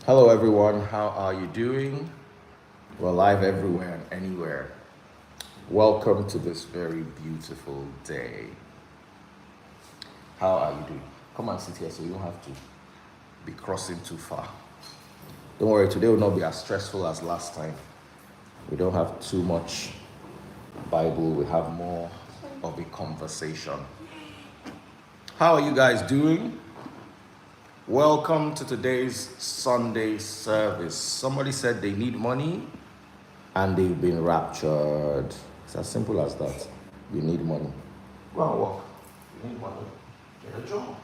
Hello, everyone. How are you doing? We're live everywhere and anywhere. Welcome to this very beautiful day. How are you doing? Come and sit here so you don't have to be crossing too far. Don't worry, today will not be as stressful as last time. We don't have too much Bible, we have more of a conversation. How are you guys doing? Welcome to today's Sunday service. Somebody said they need money and they've been raptured. It's as simple as that. You need money. Go and work. You need money. Get a job.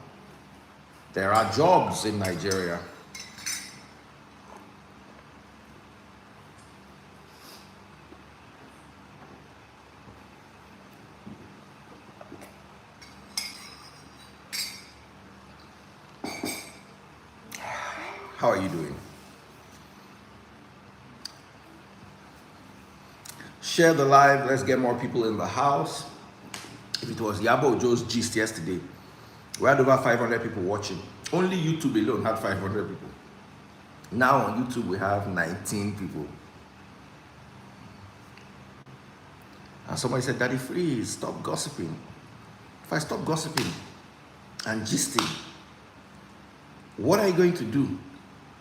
There are jobs in Nigeria. How are you doing? Share the live. Let's get more people in the house. If it was Yabo Joe's gist yesterday, we had over 500 people watching. Only YouTube alone had 500 people. Now on YouTube we have 19 people. And somebody said, Daddy Freeze, stop gossiping. If I stop gossiping and gisting, what are you going to do?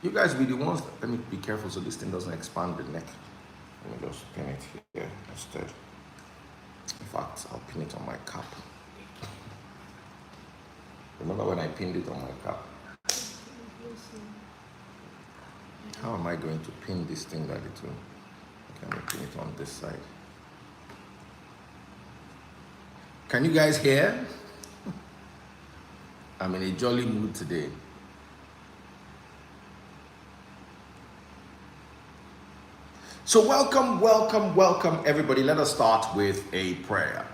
You guys be the ones, let me be careful so this thing doesn't expand the neck. Let me just pin it here instead. In fact, I'll pin it on my cap. Remember when I pinned it on my cap? How am I going to pin this thing that it will? Let me pin it on this side. Can you guys hear? I'm in a jolly mood today. So welcome everybody. Let us start with a prayer.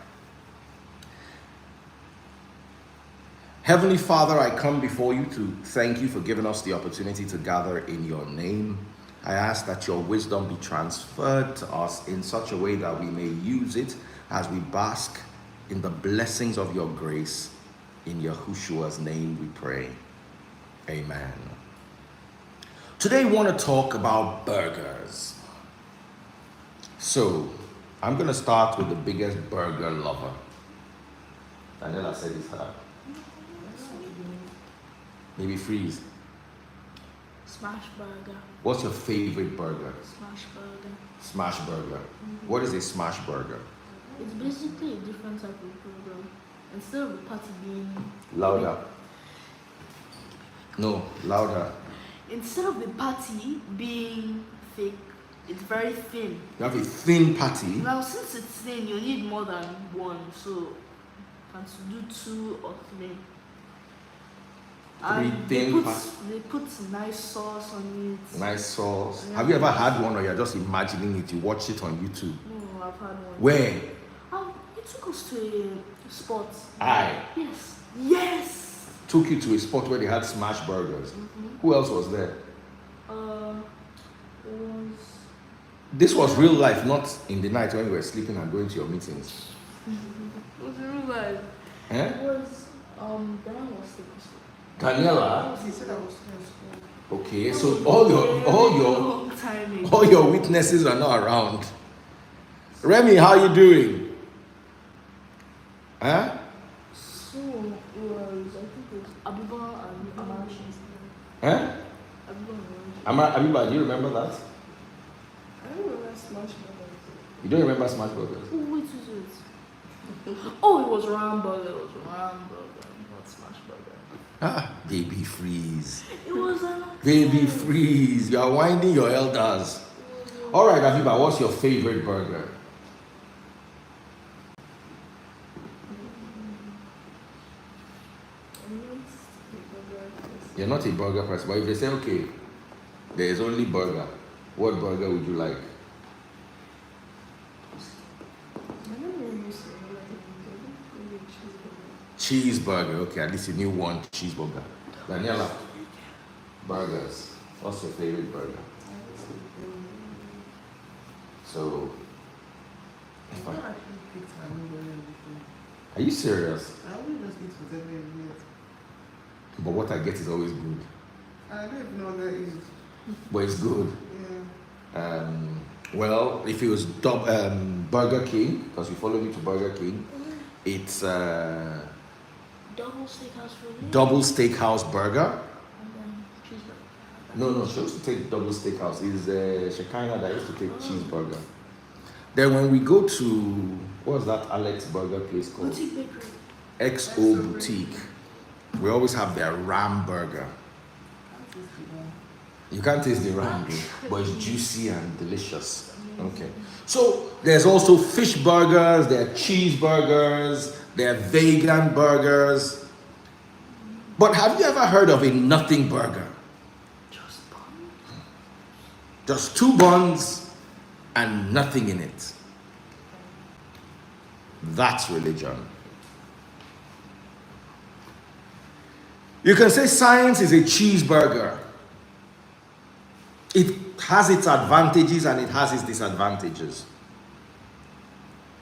Heavenly Father, I come before you to thank you for giving us the opportunity to gather in your name. I ask that your wisdom be transferred to us in such a way that we may use it as we bask in the blessings of your grace. In Yahushua's name we pray. Amen. Today we want to talk about burgers. So, I'm going to start with the biggest burger lover. Daniela said it's her. Maybe Freeze. Smash burger. What's your favorite burger? Smash burger. Smash burger. Mm-hmm. What is a smash burger? It's basically a different type of burger. Instead of the patty being... Louder. No, louder. Instead of the patty being thick, it's very thin. You have a thin patty? Now, since it's thin, you need more than one. So, you can do two or three. And they put nice sauce on it. Nice sauce. Have you ever had one or you're just imagining it? You watch it on YouTube? No, I've had one. Where? It took us to a spot. Aye. Yes. Yes! Took you to a spot where they had smash burgers. Mm-hmm. Who else was there? This was real life, not in the night when you were sleeping and going to your meetings. It was real life. Eh? It was, Daniela was sleeping. Daniela? He said I was okay, so all your witnesses are not around. Remy, how are you doing? Huh? So, it was, I think it was Abiba and Amashi. Huh? Abiba, do you remember that? I don't remember Smash Burgers. You don't remember Smash Burgers? Oh, wait, it was Ram Burger. It was Ram Burger, not Smash Burger. Baby Freeze. It was Baby Freeze. You are winding your elders. All right, Abiba, what's your favorite burger? You're not a burger person, but if they say, okay, there is only burger, what burger would you like? Cheeseburger. Okay, at least you knew one cheeseburger. Daniela, burgers. What's your favorite burger? So, are you serious? I always just eat whatever you eat. But what I get is always good. I don't even know what that is. but it's good. Yeah. Well, if it was Burger King, because you follow me to Burger King, it's Double steakhouse for me. double steakhouse burger. And then cheeseburger. No, she used to take double steakhouse. It's Shekinah that used to take cheeseburger. Then when we go to, what was that Alex Burger place called? Boutique Bakery. XO Boutique. We always have their ram burger. You can't taste the ram, but it's juicy and delicious. Okay. So there's also fish burgers, there are cheeseburgers, there are vegan burgers. But have you ever heard of a nothing burger? Just buns. Just 2 buns and nothing in it. That's religion. You can say science is a cheeseburger. It has its advantages and it has its disadvantages.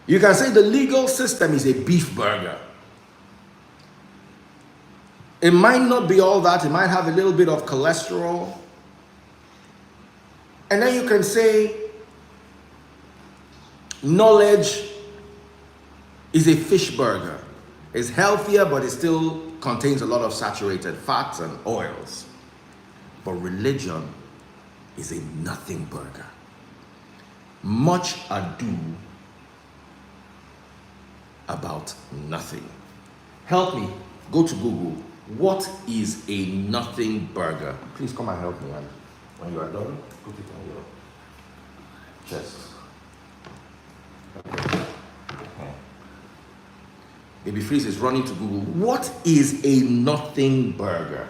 You can say the legal system is a beef burger. It might not be all that, it might have a little bit of cholesterol. And then you can say knowledge is a fish burger. It's healthier, but it still contains a lot of saturated fats and oils. But religion is a nothing burger. Much ado about nothing. Help me. Go to Google. What is a nothing burger? Please come and help me. And when you are done, put it on your chest. Baby Freeze is running to Google. What is a nothing burger?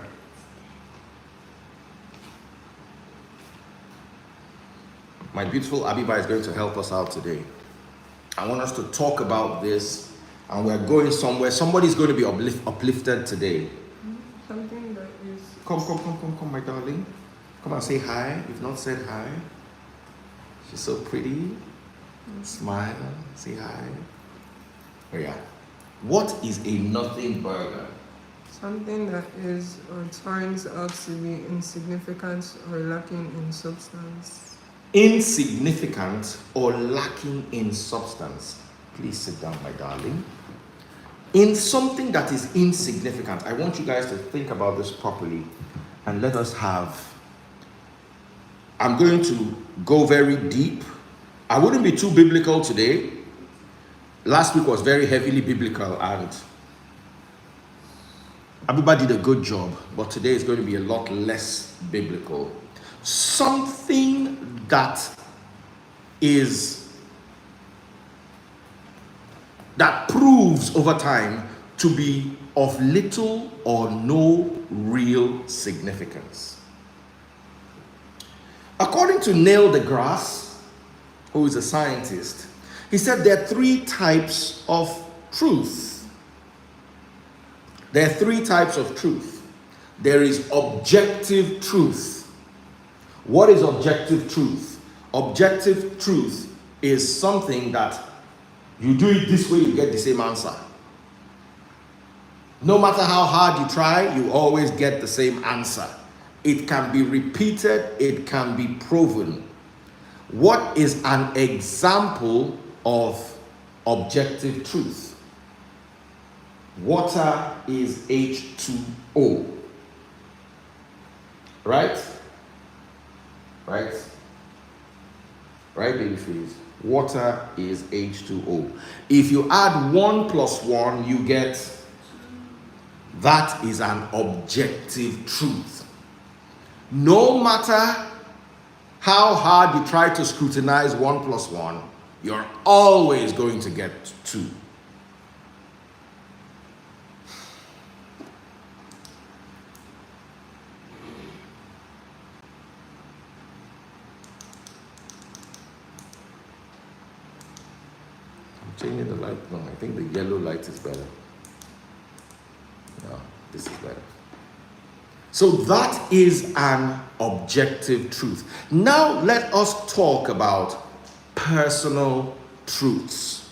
My beautiful Abiba is going to help us out today. I want us to talk about this, and we're going somewhere. Somebody's going to be uplifted today. Something that is. Come, my darling. Come and say hi. You've not said hi. She's so pretty. Smile. Say hi. Oh yeah. What is a nothing burger? Something that is or turns out to be insignificant or lacking in substance. Insignificant or lacking in substance. Please sit down, my darling. In something that is insignificant, I want you guys to think about this properly and let us have. I'm going to go very deep. I wouldn't be too biblical today. Last week was very heavily biblical and everybody did a good job, but today is going to be a lot less biblical. Something that proves over time to be of little or no real significance. According to Neil deGrasse, who is a scientist, he said there are 3 types of truth. There are 3 types of truth. There is objective truth. What is objective truth? Objective truth is something that you do it this way, you get the same answer. No matter how hard you try, you always get the same answer. It can be repeated, it can be proven. What is an example of objective truth? Water is H2O. Right? Right, Baby Freeze? Water is H2O. If you add 1 plus 1, you get, that is an objective truth. No matter how hard you try to scrutinize 1 plus 1, you're always going to get 2. Changing the light? No, I think the yellow light is better. No, this is better. So that is an objective truth. Now let us talk about personal truths.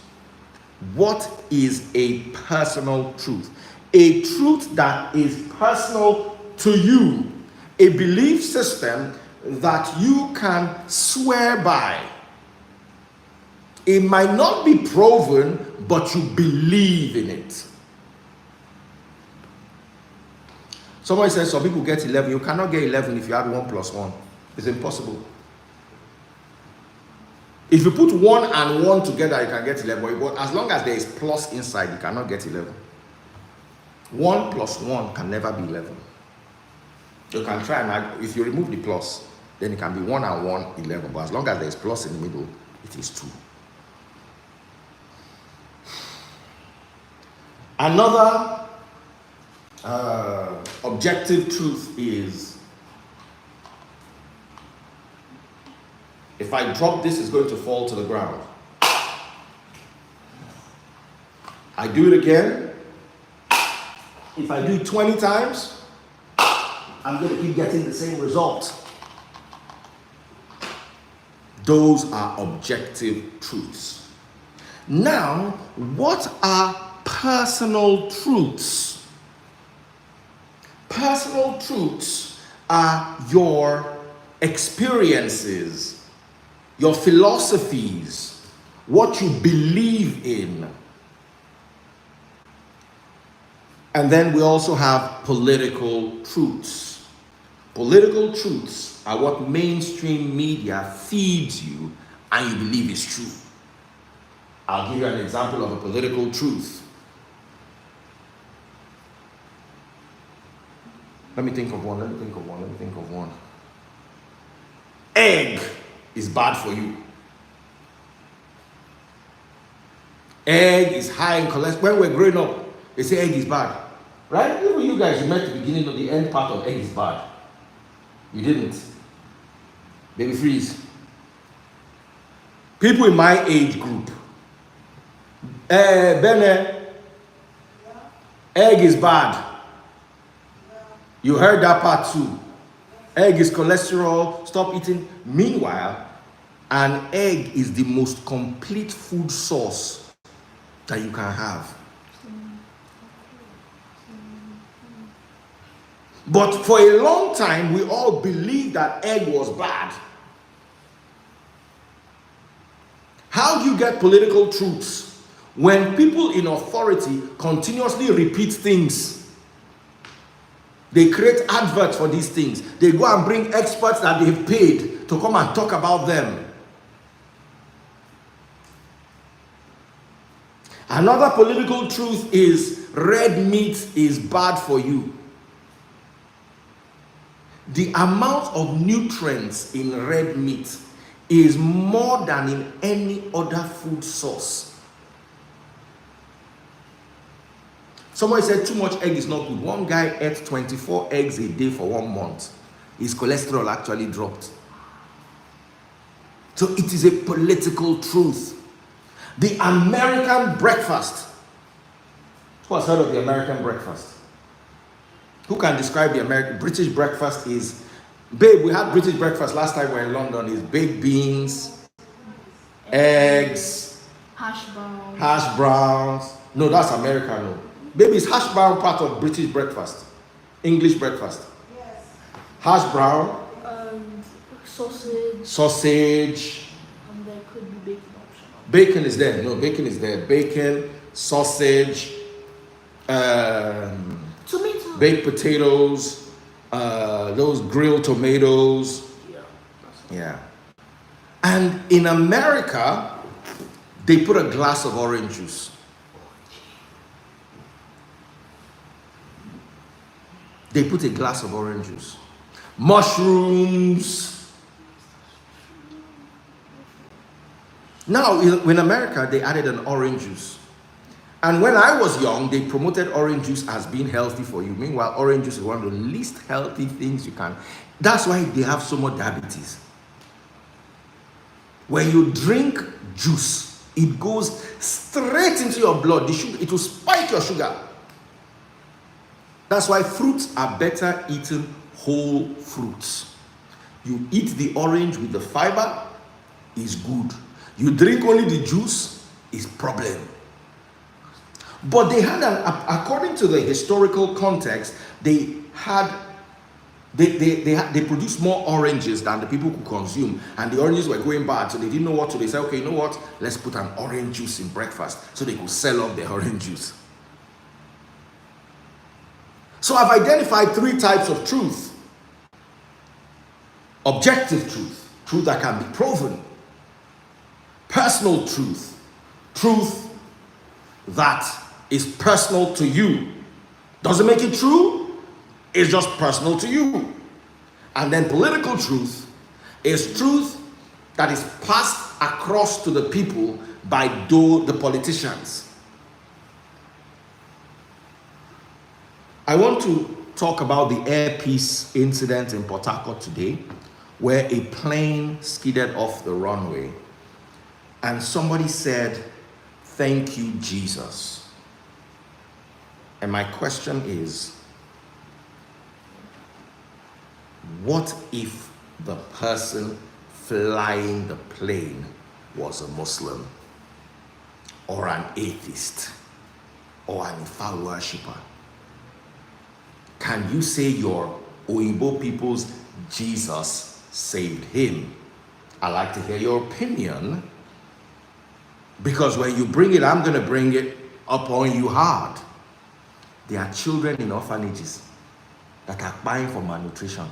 What is a personal truth? A truth that is personal to you. A belief system that you can swear by. It might not be proven, but you believe in it. Somebody says some people get 11. You cannot get 11 if you add 1 plus 1. It's impossible. If you put 1 and 1 together, you can get 11. But as long as there is plus inside, you cannot get 11. 1 plus 1 can never be 11. You can try and add, if you remove the plus, then it can be 1 and 1, 11. But as long as there is plus in the middle, it is 2. Another objective truth is, if I drop this, it's going to fall to the ground. I do it again. If I do it 20 times, I'm going to keep getting the same result. Those are objective truths. Now, what are personal truths? Personal truths are your experiences, your philosophies, what you believe in. And then we also have political truths. Political truths are what mainstream media feeds you and you believe is true. I'll give you an example of a political truth. Let me think of one. Egg is bad for you. Egg is high in cholesterol. When we're growing up, they say egg is bad. Right? Even you guys, you met the beginning of the end part of egg is bad. You didn't. Baby freeze. People in my age group. Bene, egg is bad. You heard that part too. Egg is cholesterol, stop eating. Meanwhile, an egg is the most complete food source that you can have. But for a long time, we all believed that egg was bad. How do you get political truths? When people in authority continuously repeat things. They create adverts for these things. They go and bring experts that they've paid to come and talk about them. Another political truth is red meat is bad for you. The amount of nutrients in red meat is more than in any other food source. Somebody said too much egg is not good. One guy ate 24 eggs a day for 1 month. His cholesterol actually dropped. So it is a political truth. The American breakfast. Who has heard of the American breakfast? Who can describe the British breakfast? Is, babe, we had British breakfast last time we were in London. Is baked beans, eggs, hash browns. No, that's American. No. Baby, is hash brown part of British breakfast? English breakfast? Yes. Hash brown? Sausage. And there could be bacon optional. Bacon is there. No, bacon is there. Bacon, sausage, tomato. Baked potatoes, those grilled tomatoes. Yeah. And in America, they put a glass of orange juice. They put a glass of orange juice. Mushrooms. Now, in America, they added an orange juice. And when I was young, they promoted orange juice as being healthy for you. Meanwhile, orange juice is one of the least healthy things you can. That's why they have so much diabetes. When you drink juice, it goes straight into your blood. The sugar, it will spike your sugar. That's why fruits are better eaten whole fruits. You eat the orange with the fiber, is good. You drink only the juice, is problem. But they had according to the historical context, they had They produced more oranges than the people could consume, and the oranges were going bad, so they didn't know what to do. They said, okay, you know what? Let's put an orange juice in breakfast so they could sell off their orange juice. So I've identified 3 types of truth. Objective truth, truth that can be proven. Personal truth, truth that is personal to you. Doesn't make it true, it's just personal to you. And then political truth is truth that is passed across to the people by the politicians. I want to talk about the Air Peace incident in Port Harcourt today, where a plane skidded off the runway and somebody said, "Thank you, Jesus." And my question is, what if the person flying the plane was a Muslim or an atheist or an Ifa worshipper? Can you say your Oyibo people's Jesus saved him? I'd like to hear your opinion, because when you bring it, I'm going to bring it upon you hard. There are children in orphanages that are buying for malnutrition.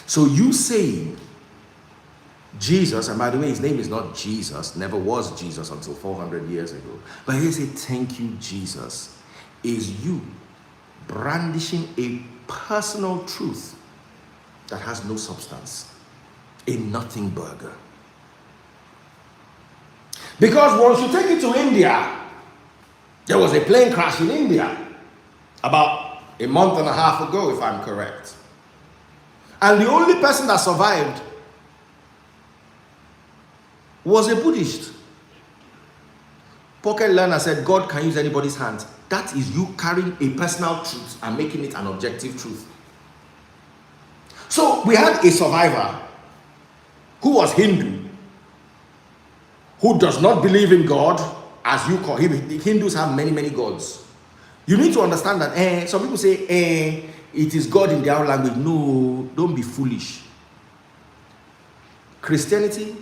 So you saying Jesus, and by the way, his name is not Jesus, never was Jesus until 400 years ago. But he said, "Thank you, Jesus," is you brandishing a personal truth that has no substance, a nothing burger. Because once you take it to India, there was a plane crash in India about a month and a half ago, if I'm correct. And the only person that survived was a Buddhist. Pocket learner said, God can use anybody's hands. That is you carrying a personal truth and making it an objective truth. So we had a survivor who was Hindu, who does not believe in God, as you call him. Hindus have many, many gods. You need to understand that some people say it is God in their own language. No, don't be foolish. Christianity,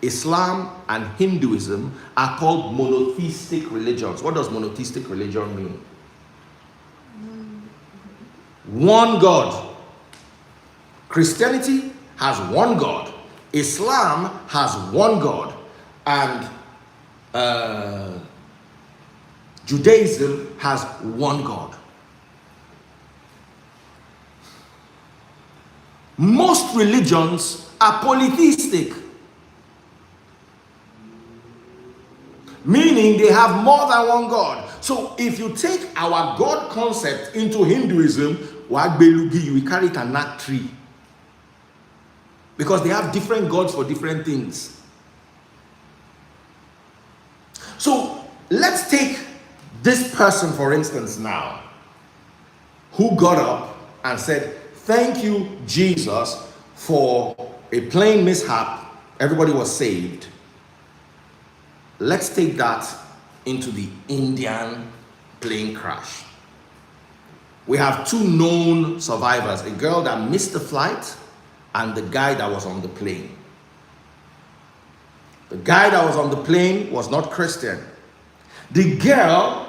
Islam, and Hinduism are called monotheistic religions. What does monotheistic religion mean? One God. Christianity has one God. Islam has one God. And Judaism has one God. Most religions are polytheistic, meaning they have more than one God. So if you take our God concept into Hinduism, you will carry it a nut tree, because they have different gods for different things. So let's take this person, for instance, now, who got up and said, "Thank you, Jesus, for a plane mishap. Everybody was saved." Let's take that into the Indian plane crash. We have 2 known survivors, a girl that missed the flight and the guy that was on the plane. The guy that was on the plane was not Christian. The girl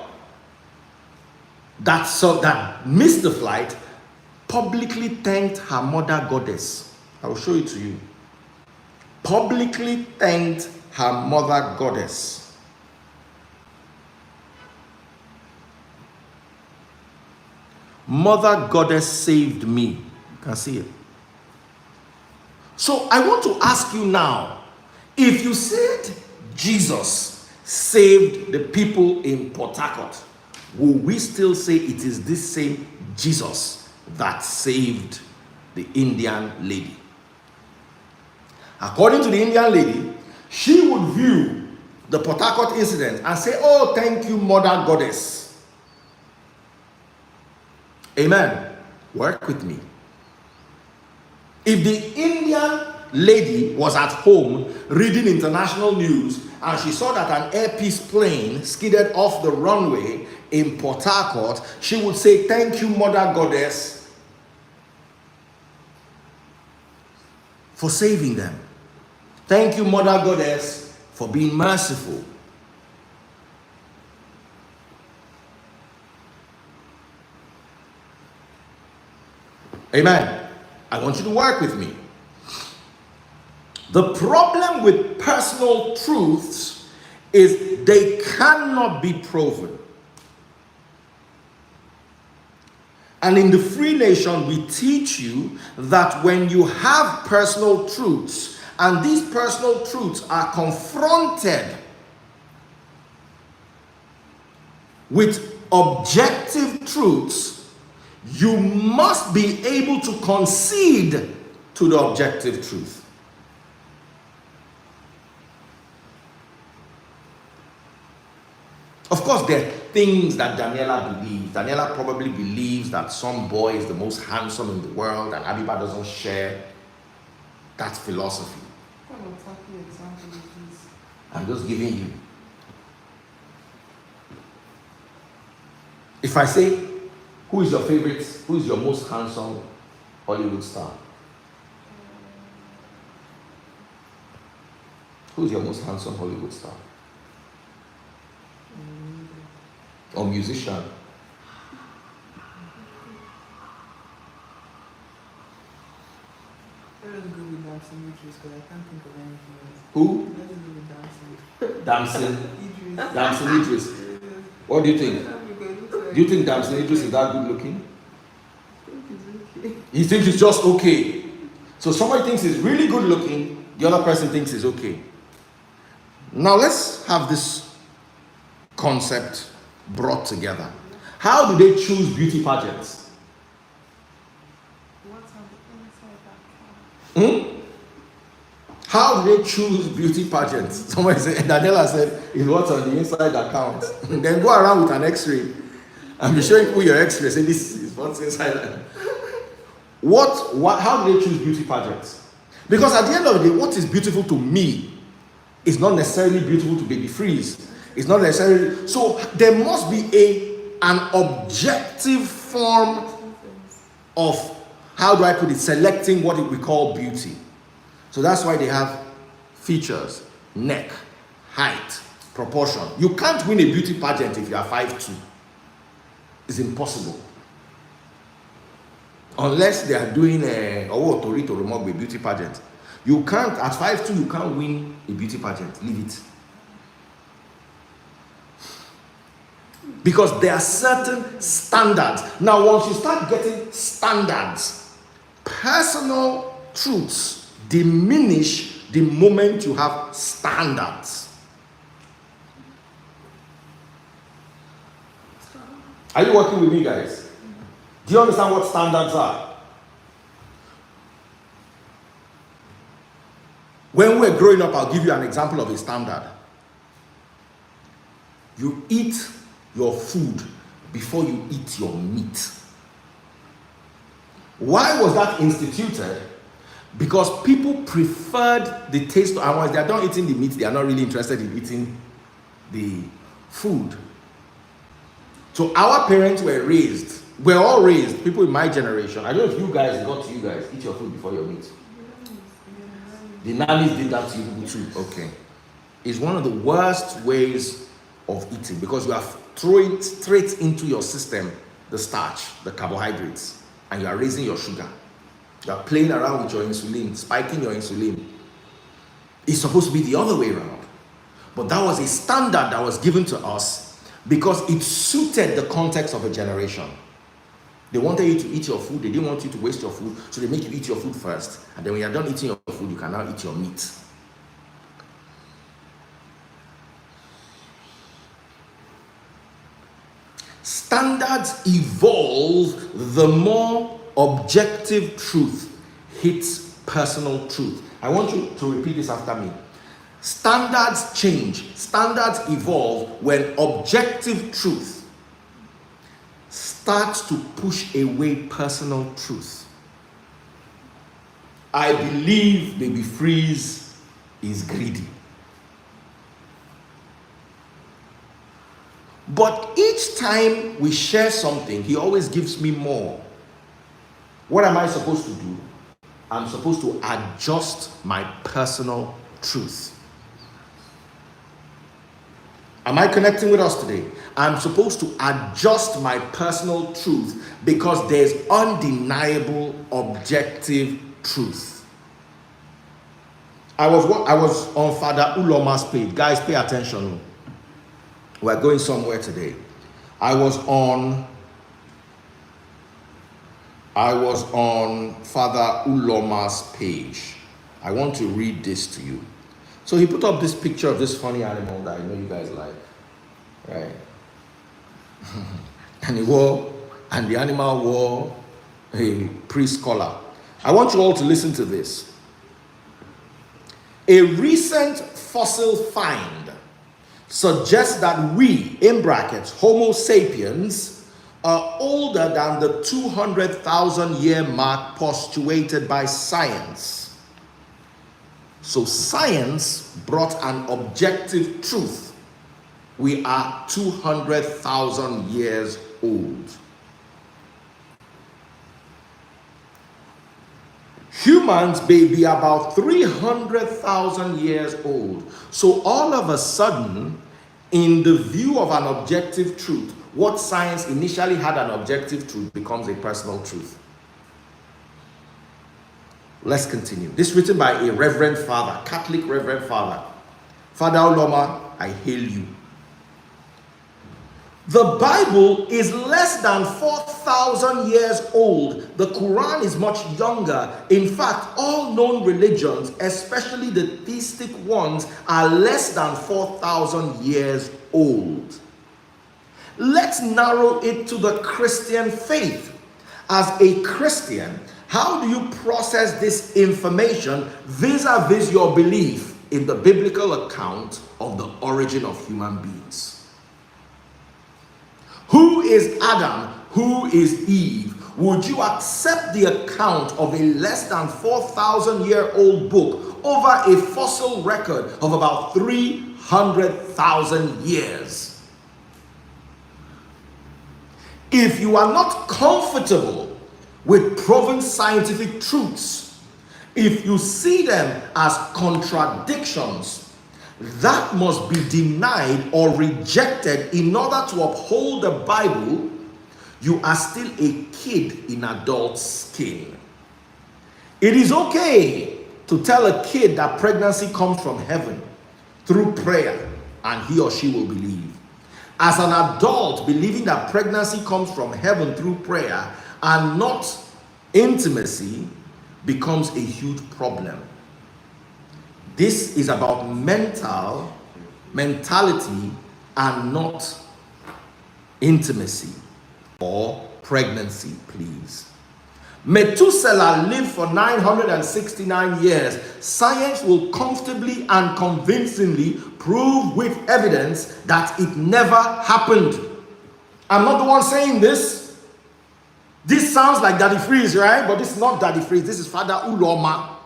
that missed the flight publicly thanked her mother goddess. I will show it to you. Publicly thanked her mother goddess. Mother goddess saved me. You can see it. So I want to ask you now, if you said Jesus saved the people in Port Harcourt, will we still say it is this same Jesus that saved the Indian lady? According to the Indian lady, she would view the Port Harcourt incident and say, "Oh, thank you, mother goddess." Amen. Work with me. If the Indian lady was at home reading international news and she saw that an Air Peace plane skidded off the runway in Port Harcourt, she would say, "Thank you, Mother Goddess, for saving them. Thank you, Mother Goddess, for being merciful." Amen. I want you to work with me. The problem with personal truths is they cannot be proven. And in the Free Nation, we teach you that when you have personal truths, and these personal truths are confronted with objective truths, you must be able to concede to the objective truth. Of course, there are things that Daniela believes. Daniela probably believes that some boy is the most handsome in the world, and Abiba doesn't share that philosophy. What exactly example is this? I'm just giving you. If I say, who is your favorite, who is your most handsome Hollywood star? Who is your most handsome Hollywood star? Or musician? Let us go with Damson Idris because I can't think of anything else. Who? Let us go with Damson. Damson. Idris. Damson Idris. What do you think? Do you think Damson Idris is that good looking? I think it's okay. You think he's just okay. So somebody thinks he's really good looking, the other person thinks he's okay. Now let's have this concept brought together. How do they choose beauty pageants? What's on the inside that car? How do they choose beauty pageants? Somebody said, Daniela said, it's what's on the inside that counts. Then go around with an x-ray and be showing people your x-ray. Say, this is what's inside. How do they choose beauty pageants? Because at the end of the day, what is beautiful to me is not necessarily beautiful to Baby Freeze. It's not necessarily. So there must be an objective form of, how do I put it, selecting what we call beauty. So that's why they have features, neck, height, proportion. You can't win a beauty pageant if you are 5'2". It's impossible. Unless they are doing a Torito Romogbe beauty pageant. You can't, at 5'2", you can't win a beauty pageant. Leave it. Because there are certain standards. Now, once you start getting standards, personal truths diminish the moment you have standards. Are you working with me, guys? Do you understand what standards are? When we're growing up, I'll give you an example of a standard. You eat your food before you eat your meat. Why was that instituted? Because people preferred the taste, and once they are done eating the meat, they are not really interested in eating the food. So our parents we're all raised, people in my generation. I don't know if you guys got to you guys, eat your food before your meat. The nannies did that to you too. Okay. It's one of the worst ways of eating because you are throwing straight into your system the starch, the carbohydrates, and you are raising your sugar. You are playing around with your insulin, spiking your insulin. It's supposed to be the other way around. But that was a standard that was given to us because it suited the context of a generation. They wanted you to eat your food. They didn't want you to waste your food, so they make you eat your food first. And then when you're done eating your food, you can now eat your meat. Standards evolve the more objective truth hits personal truth. I want you to repeat this after me. Standards change, standards evolve when objective truth starts to push away personal truth. I believe Baby Freeze is greedy. But each time we share something, he always gives me more. What am I supposed to do? I'm supposed to adjust my personal truth. Am I connecting with us today? I'm supposed to adjust my personal truth because there's undeniable objective truth. I was on Father Uloma's page. Guys, pay attention. We're going somewhere today. I was on Father Uloma's page. I want to read this to you. So he put up this picture of this funny animal that I know you guys like, right? And the animal wore a priest collar. I want you all to listen to this. A recent fossil find suggests that we, in brackets, Homo sapiens, are older than the 200,000 year mark postulated by science. So science brought an objective truth. We are 200,000 years old. Humans may be about 300,000 years old. So all of a sudden, in the view of an objective truth, what science initially had an objective truth becomes a personal truth. Let's continue. This is written by a reverend father, Catholic reverend father. Father Uloma, I hail you. The Bible is less than 4,000 years old. The Quran is much younger. In fact, all known religions, especially the theistic ones, are less than 4,000 years old. Let's narrow it to the Christian faith. As a Christian, how do you process this information vis-a-vis your belief in the biblical account of the origin of human beings? Who is Adam? Who is Eve? Would you accept the account of a less than 4,000-year-old book over a fossil record of about 300,000 years? If you are not comfortable with proven scientific truths, if you see them as contradictions, that must be denied or rejected in order to uphold the Bible. You are still a kid in adult skin. It is okay to tell a kid that pregnancy comes from heaven through prayer and he or she will believe. As an adult, believing that pregnancy comes from heaven through prayer and not intimacy becomes a huge problem. This is about mentality and not intimacy or pregnancy, please. Methuselah lived for 969 years. Science will comfortably and convincingly prove with evidence that it never happened. I'm not the one saying this. This sounds like Daddy Freeze, right? But this is not Daddy Freeze. This is Father Uloma.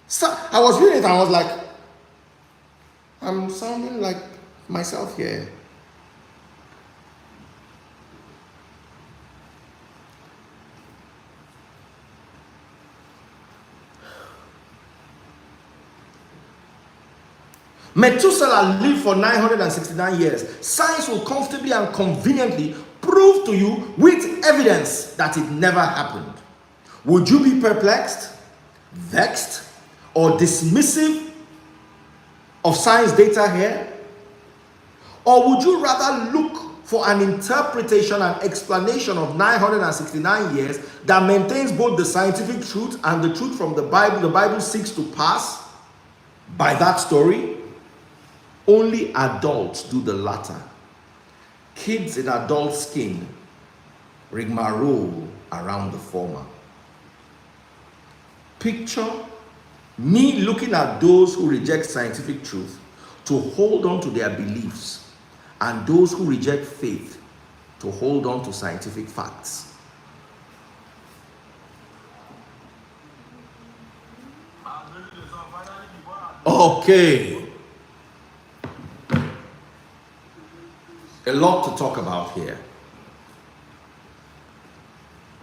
So I was reading it and I was like, I'm sounding like myself here. Methuselah lived for 969 years. Science will comfortably and conveniently prove to you with evidence that it never happened. Would you be perplexed, vexed, or dismissive of science data here? Or would you rather look for an interpretation and explanation of 969 years that maintains both the scientific truth and the truth from the Bible the Bible seeks to pass by that story? Only adults do the latter. Kids in adult skin rigmarole around the former. Picture me looking at those who reject scientific truth to hold on to their beliefs, and those who reject faith to hold on to scientific facts. Okay. lot to talk about here.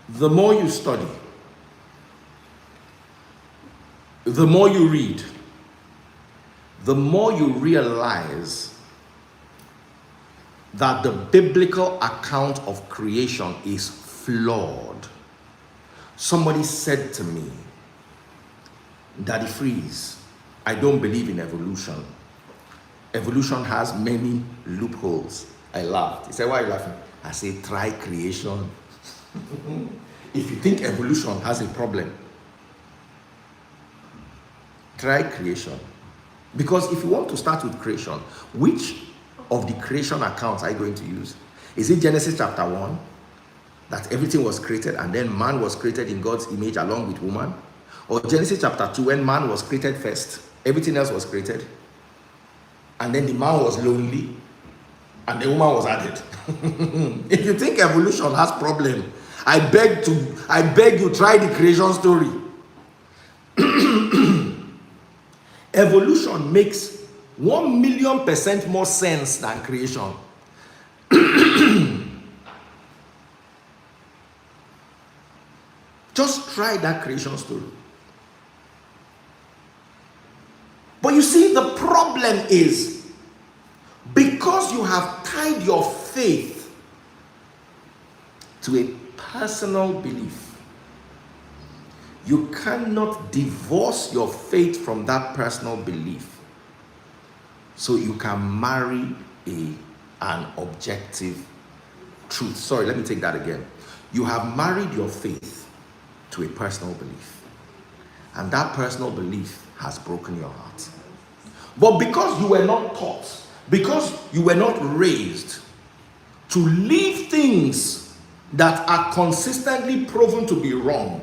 The more you study, the more you read, the more you realize that the biblical account of creation is flawed. Somebody said to me, Daddy Freeze, I don't believe in evolution. Evolution has many loopholes. I laughed. He said, why are you laughing? I said, try creation. If you think evolution has a problem, try creation. Because if you want to start with creation, which of the creation accounts are you going to use? Is it Genesis chapter 1, that everything was created and then man was created in God's image along with woman? Or Genesis chapter 2, when man was created first, everything else was created, and then the man was lonely and the woman was added? If you think evolution has problem, I beg you, try the creation story. Evolution makes 1,000,000% more sense than creation. Just try that creation story. But you see, the problem is, because you have tied your faith to a personal belief, you cannot divorce your faith from that personal belief so you can marry an objective truth. Sorry, let me take that again. You have married your faith to a personal belief, and that personal belief has broken your heart. But because you were not taught, because you were not raised to leave things that are consistently proven to be wrong,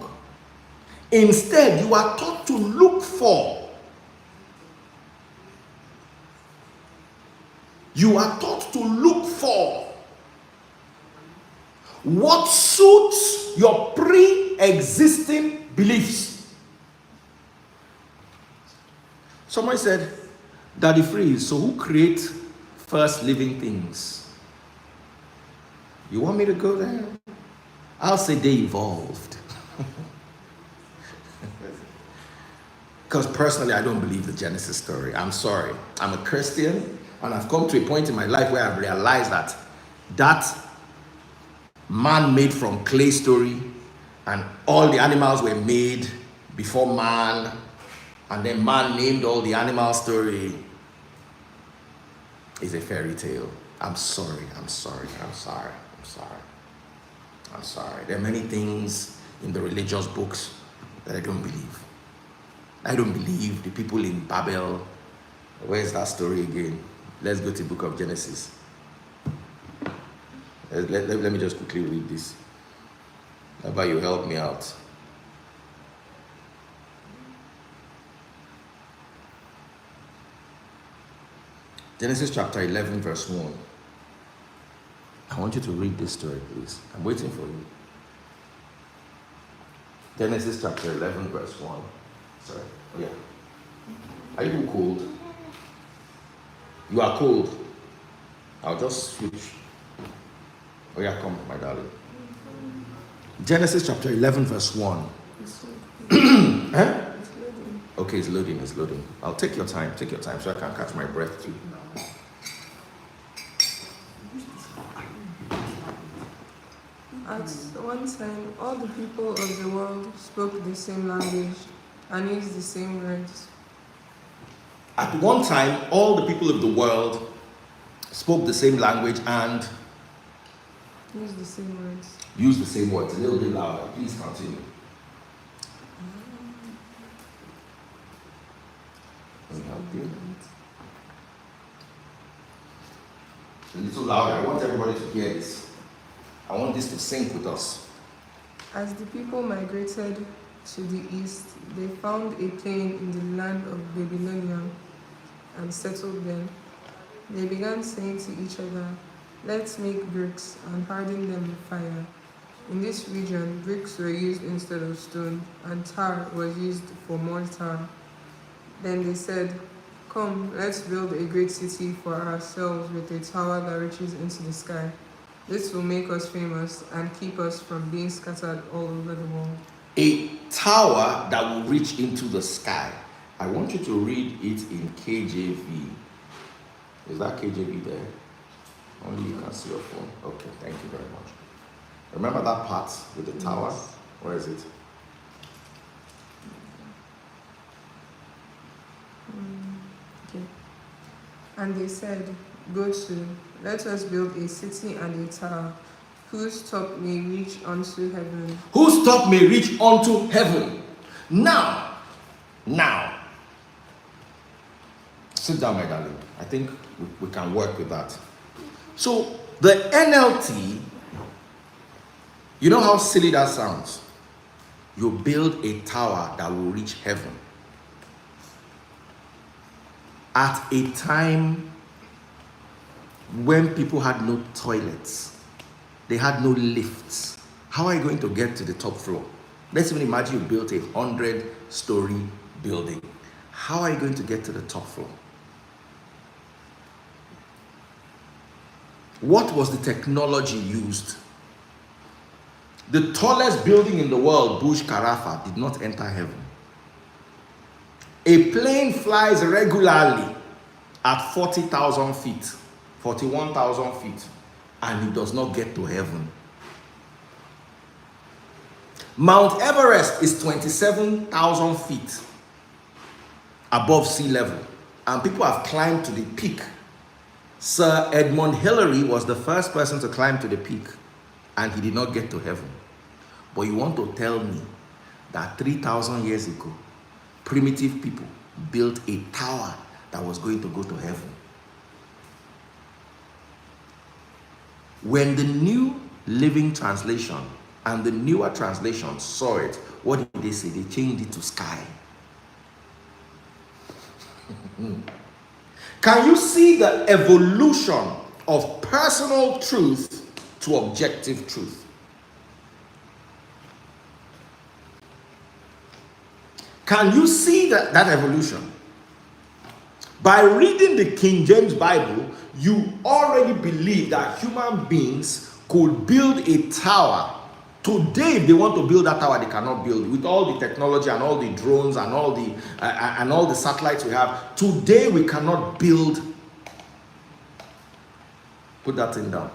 instead you are taught to look for. You are taught to look for what suits your pre-existing beliefs. Someone said, Daddy Freeze, so who creates first living things? You want me to go there? I'll say they evolved. Because personally, I don't believe the Genesis story. I'm sorry. I'm a Christian, and I've come to a point in my life where I've realized that man made from clay story, and all the animals were made before man, and then man named all the animal story, is a fairy tale. I'm sorry. There are many things in the religious books that I don't believe. I don't believe the people in Babel. Where's that story again? Let's go to the book of Genesis. Let me just quickly read this. How about you help me out? Genesis chapter 11, verse 1. I want you to read this story, please. I'm waiting for you. Genesis chapter 11, verse 1. Sorry. Oh, yeah. Are you cold? You are cold. I'll just switch. Oh, yeah, come, my darling. Genesis chapter 11, verse 1. Huh? Okay, it's loading. I'll take your time so I can catch my breath too. At one time, all the people of the world spoke the same language and used the same words. At one time, all the people of the world spoke the same language and Used the same words. used the same words. A little bit louder. Please continue. Let me help you. A little louder. I want everybody to hear this. I want this to sync with us. As the people migrated to the east, they found a plain in the land of Babylonia and settled there. They began saying to each other, "Let's make bricks and harden them with fire." In this region, bricks were used instead of stone, and tar was used for mortar. Then they said, Come, let's build a great city for ourselves with a tower that reaches into the sky. This will make us famous and keep us from being scattered all over the world. A tower that will reach into the sky. I want you to read it in KJV. Is that KJV there? Only you can see your phone. Okay, thank you very much. Remember that part with the tower? Yes. Where is it? Okay. And they said, go to, let us build a city and a tower, whose top may reach unto heaven. Whose top may reach unto heaven. Now, sit down, my darling. I think we can work with that. So, the NLT, you know how silly that sounds? You build a tower that will reach heaven. At a time when people had no toilets, they had no lifts. How are you going to get to the top floor? Let's even imagine you built a 100-story building. How are you going to get to the top floor? What was the technology used? The tallest building in the world, Burj Khalifa, did not enter heaven. A plane flies regularly at 40,000 feet, 41,000 feet, and it does not get to heaven. Mount Everest is 27,000 feet above sea level, and people have climbed to the peak. Sir Edmund Hillary was the first person to climb to the peak, and he did not get to heaven. But you want to tell me that 3,000 years ago, primitive people built a tower that was going to go to heaven? When the New Living Translation and the newer translation saw it, what did they say? They changed it to sky. Can you see the evolution of personal truth to objective truth? Can you see that evolution? By reading the King James Bible, you already believe that human beings could build a tower. Today, if they want to build that tower, they cannot build. With all the technology and all the drones and all the satellites we have, today we cannot build. Put that thing down.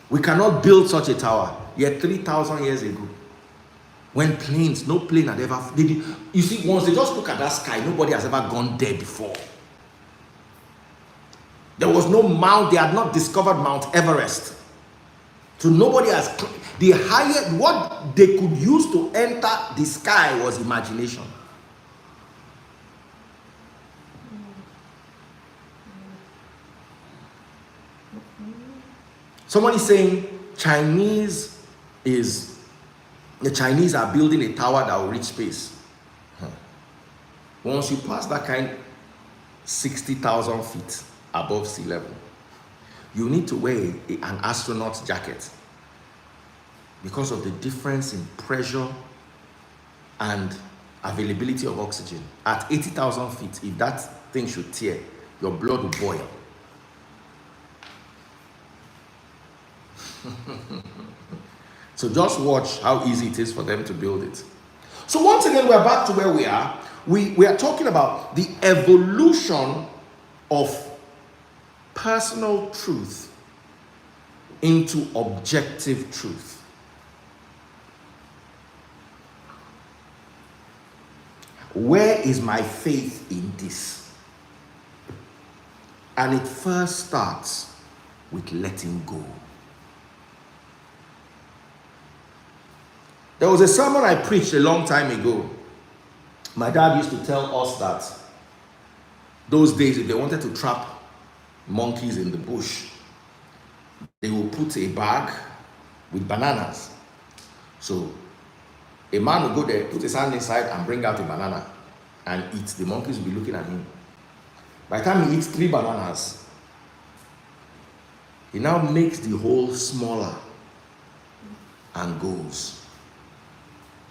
We cannot build such a tower. Yet 3,000 years ago, when no plane had ever. You see, once they just look at that sky, nobody has ever gone there before. There was no mount. They had not discovered Mount Everest. So nobody has. The highest, what they could use to enter the sky was imagination. Somebody saying the Chinese are building a tower that will reach space. Once you pass that kind, 60,000 feet above sea level, you need to wear an astronaut jacket because of the difference in pressure and availability of oxygen. At 80,000 feet, if that thing should tear, your blood will boil. So just watch how easy it is for them to build it. So once again, we're back to where we are. We are talking about the evolution of personal truth into objective truth. Where is my faith in this? And it first starts with letting go. There was a sermon I preached a long time ago. My dad used to tell us that those days, if they wanted to trap monkeys in the bush, they will put a bag with bananas. So a man will go there, put his hand inside and bring out a banana and eat. The monkeys will be looking at him. By the time he eats 3 bananas, he now makes the hole smaller and goes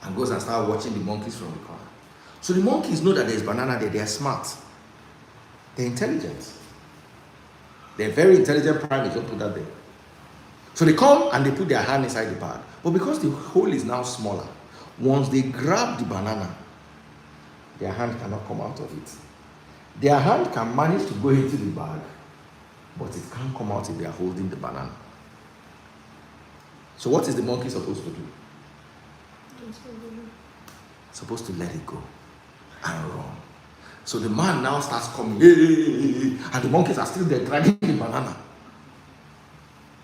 and starts watching the monkeys from the corner. So the monkeys know that there's banana there. They are smart. They're intelligent. They're very intelligent primates. Don't put that there. So they come and they put their hand inside the bag. But because the hole is now smaller, once they grab the banana, their hand cannot come out of it. Their hand can manage to go into the bag, but it can't come out if they are holding the banana. So what is the monkey supposed to do? Supposed to let it go and run. So the man now starts coming, and the monkeys are still there dragging the banana.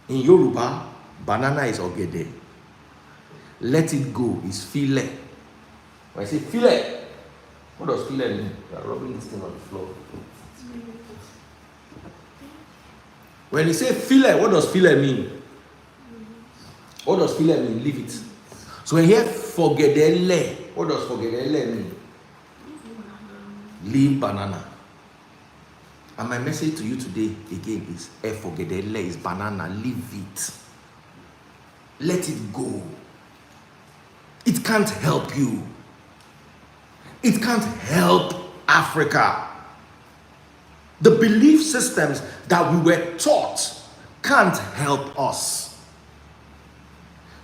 In Yoruba, banana is ogede. Let it go is file. When I say file, what does file mean? You are rubbing this thing on the floor. When you say file, what does file mean? What does file mean? Leave it. So when you hear fogedele, what does fogedele mean? Leave banana. And my message to you today again is fogedele is banana. Leave it. Let it go. It can't help you. It can't help Africa. The belief systems that we were taught can't help us.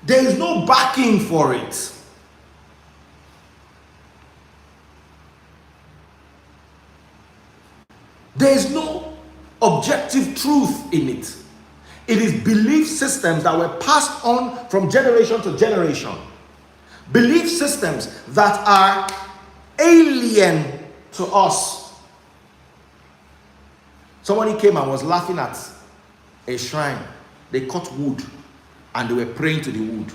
There is no backing for it. There is no objective truth in it. It is belief systems that were passed on from generation to generation. Belief systems that are alien to us. Somebody came and was laughing at a shrine. They cut wood and they were praying to the wood.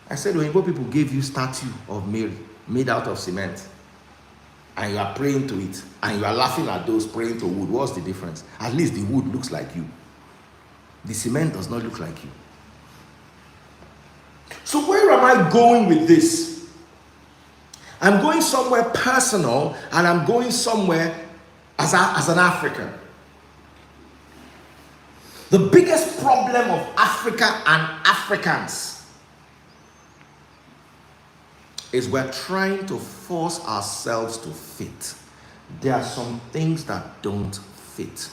I said, when people gave you statue of Mary made out of cement, and you are praying to it, and you are laughing at those praying to wood, what's the difference? At least the wood looks like you. The cement does not look like you. So where am I going with this? I'm going somewhere personal, and I'm going somewhere as an African. The biggest problem of Africa and Africans is we're trying to force ourselves to fit. There are some things that don't fit.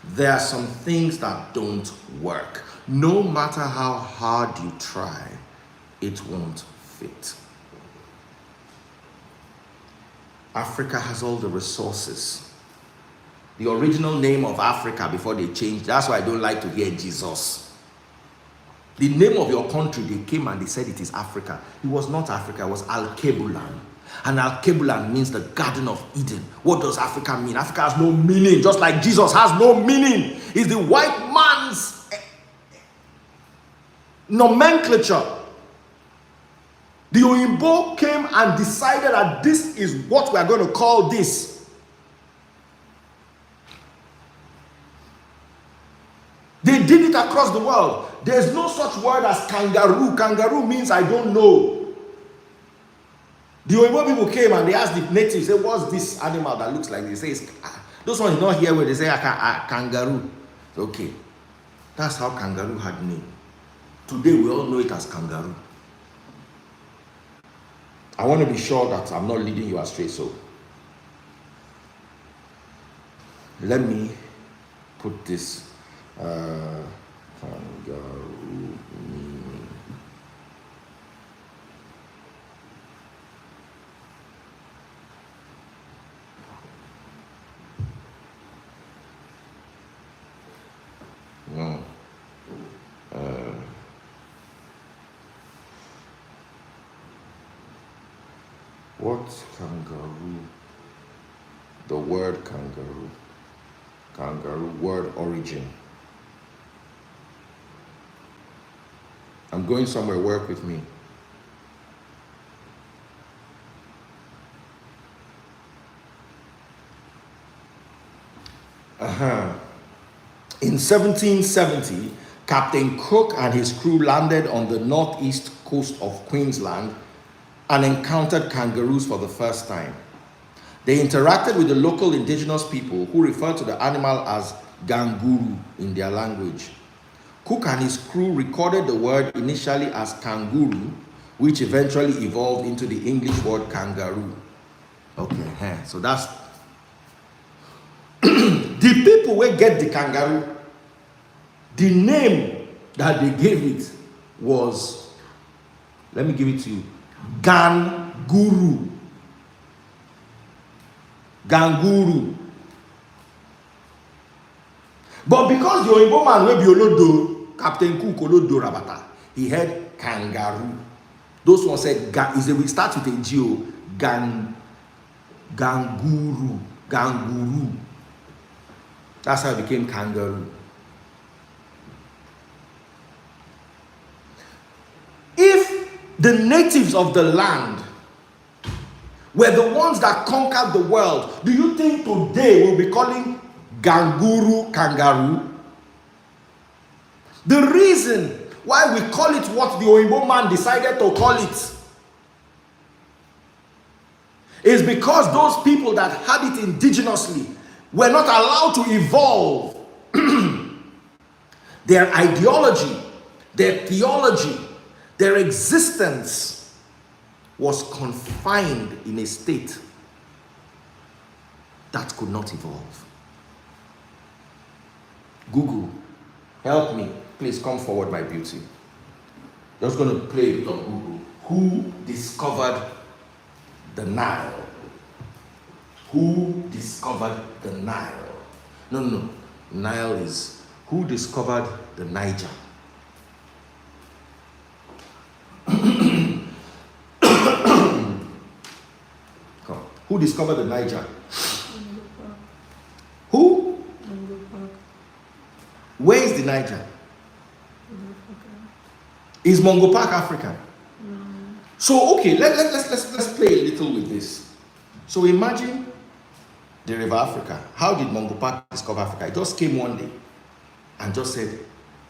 There are some things that don't work. No matter how hard you try, it won't fit. Africa has all the resources. The original name of Africa before they changed, that's why I don't like to hear Jesus. The name of your country, they came and they said it is Africa. It was not Africa, it was Al-Kebulan. And Al-Kebulan means the Garden of Eden. What does Africa mean? Africa has no meaning, just like Jesus has no meaning. It's the white man's nomenclature. The Oyinbo came and decided that this is what we are going to call this. They did it across the world. There's no such word as kangaroo. Kangaroo means I don't know. The Oyinbo people came and they asked the natives, say, what's this animal that looks like this? They say, those ones not here where they say kangaroo. Okay. That's how kangaroo had name. Today we all know it as kangaroo. I want to be sure that I'm not leading you astray, so let me put this kangaroo meaning. No. What kangaroo? The word kangaroo. Kangaroo word origin. I'm going somewhere, work with me. In 1770, Captain Cook and his crew landed on the northeast coast of Queensland and encountered kangaroos for the first time. They interacted with the local indigenous people who referred to the animal as ganguru in their language. Cook and his crew recorded the word initially as kangaroo, which eventually evolved into the English word kangaroo. Okay, so that's The people will get the kangaroo. The name that they gave it was, let me give it to you, Ganguru. Ganguru. But because the Oyibo man will be Olodo, Captain Cook Olodo Rabata, he had kangaroo. Those ones said, we start with a G-O, Ganguru. Ganguru. That's how it became kangaroo. If the natives of the land were the ones that conquered the world, do you think today we'll be calling Ganguru kangaroo? The reason why we call it what the Oyibo man decided to call it is because those people that had it indigenously were not allowed to evolve. Their ideology, their theology, their existence was confined in a state that could not evolve. Google, help me. Please come forward, my beauty. Just going to play it on Google. Who discovered the Nile? Who discovered the Nile? No. Nile is who discovered the Niger? Who discovered the Niger? Who? Where is the Niger? Is Mungo Park African? No. So okay, let's play a little with this. So imagine the River Africa. How did Mungo Park discover Africa? It just came one day and just said,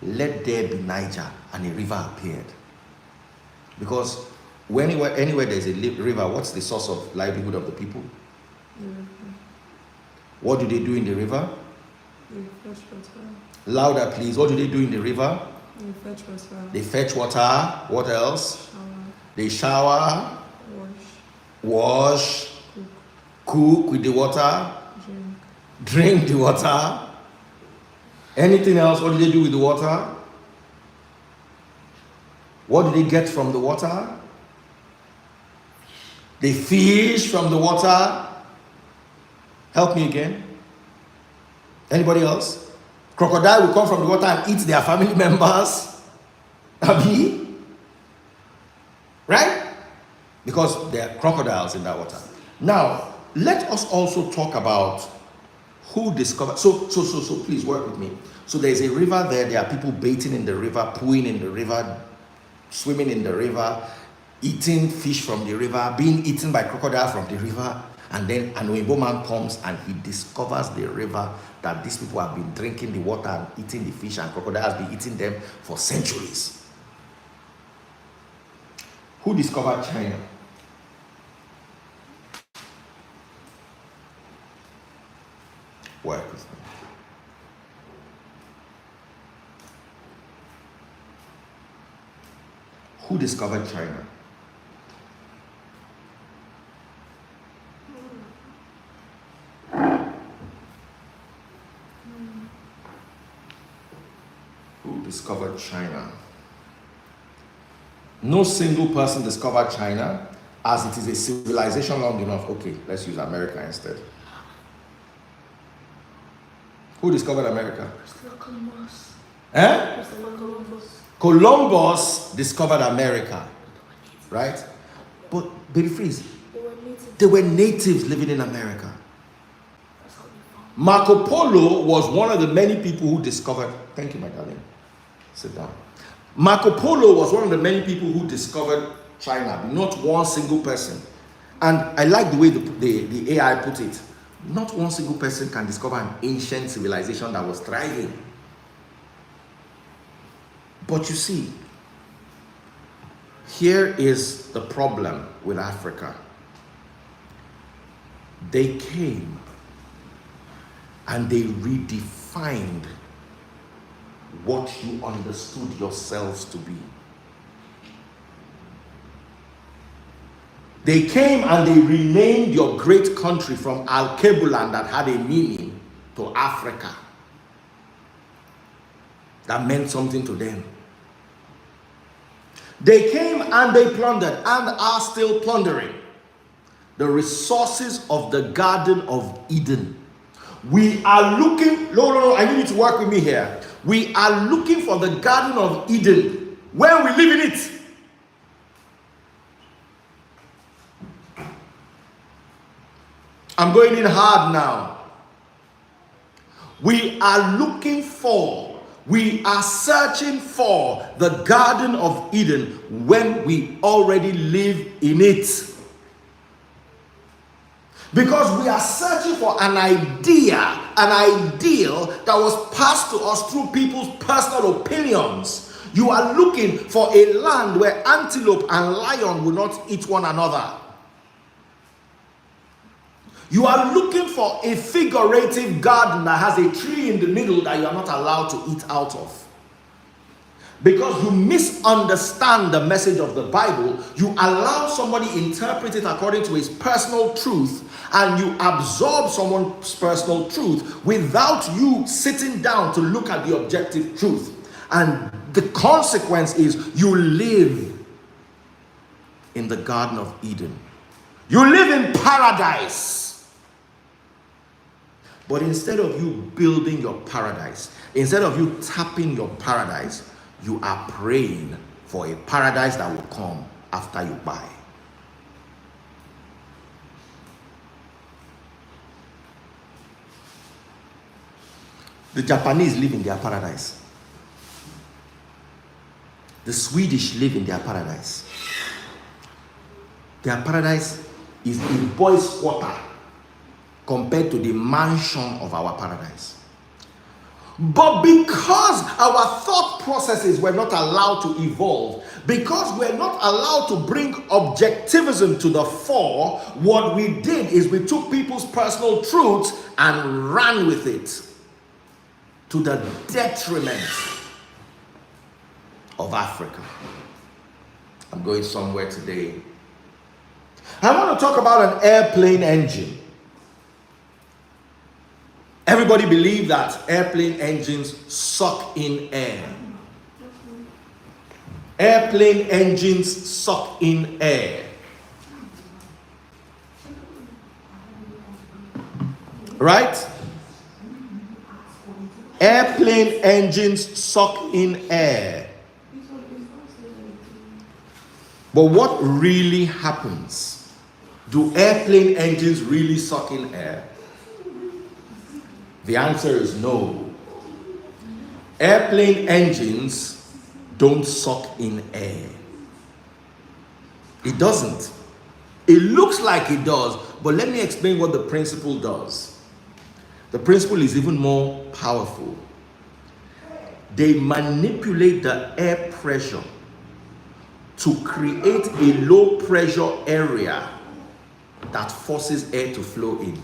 "Let there be Niger," and a river appeared. Because anywhere there's a river, what's the source of livelihood of the people? What do they do in the river? They fetch water. Louder, please. What do they do in the river? They fetch water. They fetch water. What else? Shower. They shower, wash, cook with the water, drink the water. Anything else? What do they do with the water? What do they get from the water? They fish from the water. Help me again. Anybody else? Crocodile will come from the water and eat their family members. Abi? Right? Because there are crocodiles in that water. Now, let us also talk about who discovered. So please work with me. So there's a river there. There are people bathing in the river, pooing in the river, swimming in the river, eating fish from the river, being eaten by crocodile from the river. And then an Oyibo man comes and he discovers the river that these people have been drinking the water and eating the fish, and crocodile has been eating them for centuries. Who discovered China? Work with me. Who discovered China? Who discovered China? No single person discovered China, as it is a civilization long enough. Okay, let's use America instead. Who discovered America? Christopher Columbus. Christopher Columbus. Columbus discovered America, right? But baby freeze, they were natives living in America. Marco Polo was one of the many people who discovered. Thank you, my darling. Sit down. Marco Polo was one of the many people who discovered China, not one single person. And I like the way the AI put it. Not one single person can discover an ancient civilization that was thriving. But you see, here is the problem with Africa. They came and they redefined what you understood yourselves to be. They came and they renamed your great country from Al-Kebulan, that had a meaning, to Africa that meant something to them. They came and they plundered and are still plundering the resources of the Garden of Eden. We are looking, no, I need you to work with me here. We are looking for the Garden of Eden when we live in it. I'm going in hard now. We are looking for, we are searching for the Garden of Eden when we already live in it. Because we are searching for an idea, an ideal that was passed to us through people's personal opinions. You are looking for a land where antelope and lion will not eat one another. You are looking for a figurative garden that has a tree in the middle that you are not allowed to eat out of. Because you misunderstand the message of the Bible, you allow somebody interpret it according to his personal truth, and you absorb someone's personal truth without you sitting down to look at the objective truth. And the consequence is you live in the Garden of Eden. You live in paradise. But instead of you building your paradise, instead of you tapping your paradise, you are praying for a paradise that will come after you buy. The Japanese live in their paradise. The Swedish live in their paradise. Their paradise is a boy's quarter compared to the mansion of our paradise. But because our thought processes were not allowed to evolve, because we're not allowed to bring objectivism to the fore, what we did is we took people's personal truths and ran with it to the detriment of Africa. I'm going somewhere today. I want to talk about an airplane engine. Everybody believes that airplane engines suck in air. Airplane engines suck in air. Right? Airplane engines suck in air. But what really happens? Do airplane engines really suck in air? The answer is no. Airplane engines don't suck in air. It doesn't. It looks like it does, but let me explain what the principle does. The principle is even more powerful. They manipulate the air pressure to create a low pressure area that forces air to flow in.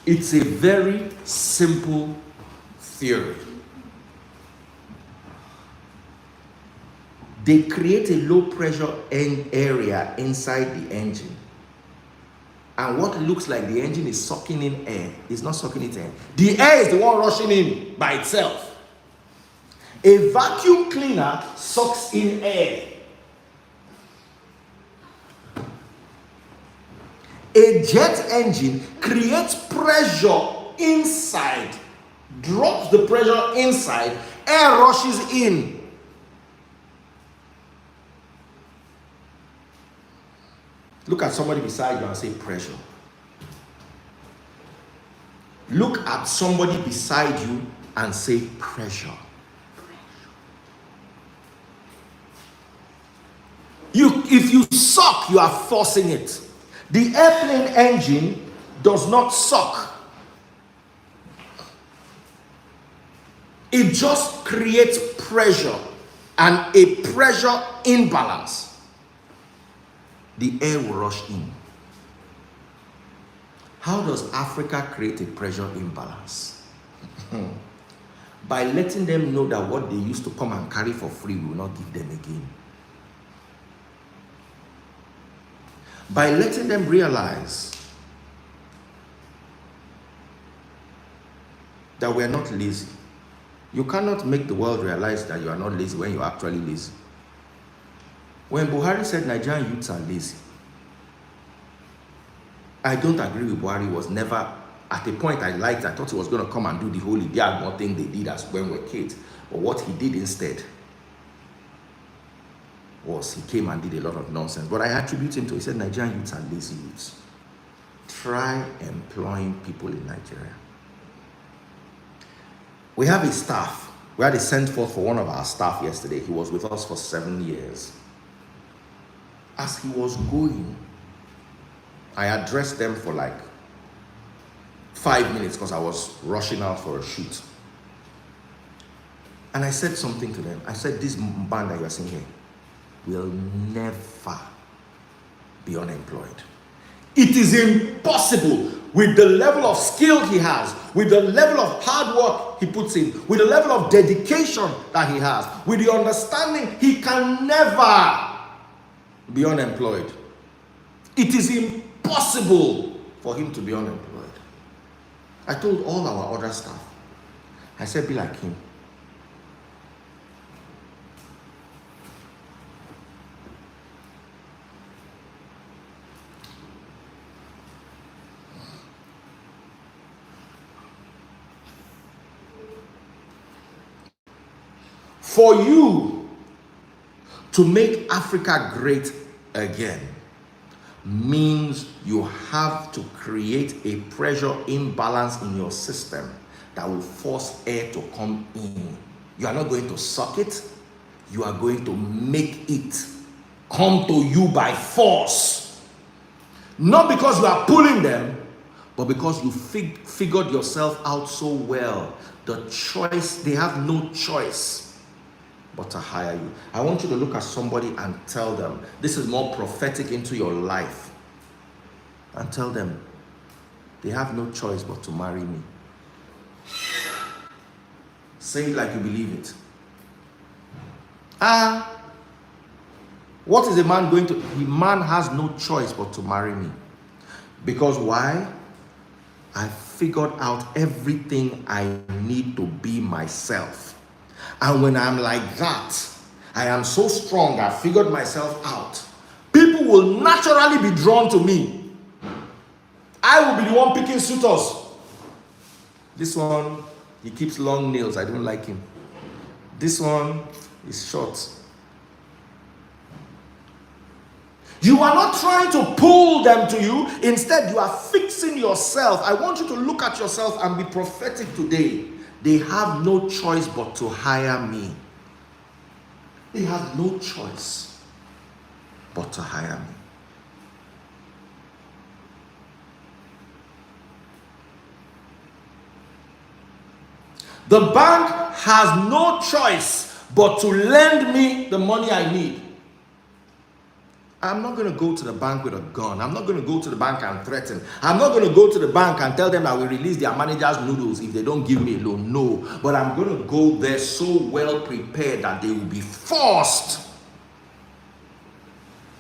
It's a very simple theory. They create a low pressure area inside the engine. And what looks like the engine is sucking in air is not sucking it in. The air is the one rushing in by itself. A vacuum cleaner sucks in air. A jet engine creates pressure inside, drops the pressure inside, air rushes in. Look at somebody beside you and say pressure. Look at somebody beside you and say pressure. If you suck, you are forcing it. The airplane engine does not suck. It just creates pressure and a pressure imbalance. The air will rush in. How does Africa create a pressure imbalance? By letting them know that what they used to come and carry for free will not give them again. By letting them realize that we're not lazy. You cannot make the world realize that you are not lazy when you're actually lazy. When Buhari said Nigerian youths are lazy, I don't agree with Buhari. Was never, at a point I thought he was going to come and do the whole Idiagbon thing they did as when we were kids. But what he did instead was he came and did a lot of nonsense. But I attribute him to, he said Nigerian youths are lazy youths. Try employing people in Nigeria. We have a staff. We had a send forth for one of our staff yesterday. He was with us for 7 years. As he was going, I addressed them for like 5 minutes because I was rushing out for a shoot. And I said something to them. I said, this band that you are seeing here will never be unemployed. It is impossible with the level of skill he has, with the level of hard work he puts in, with the level of dedication that he has, with the understanding he can never be unemployed. It is impossible for him to be unemployed. I told all our other staff, I said, be like him. For you to make Africa great again means you have to create a pressure imbalance in your system that will force air to come in. You are not going to suck it, you are going to make it come to you by force. Not because you are pulling them, but because you figured yourself out so well. The choice, they have no choice but to hire you. I want you to look at somebody and tell them, this is more prophetic into your life, and tell them they have no choice but to marry me. Say it like you believe it. What is a man going to? The man has no choice but to marry me. Because why? I figured out everything I need to be myself. And when I'm like that, I am so strong, I figured myself out. People will naturally be drawn to me. I will be the one picking suitors. This one, he keeps long nails, I don't like him. This one is short. You are not trying to pull them to you. Instead, you are fixing yourself. I want you to look at yourself and be prophetic today. They have no choice but to hire me. They have no choice but to hire me. The bank has no choice but to lend me the money I need. I'm not going to go to the bank with a gun. I'm not going to go to the bank and threaten. I'm not going to go to the bank and tell them I will release their manager's noodles if they don't give me a loan. No. But I'm going to go there so well prepared that they will be forced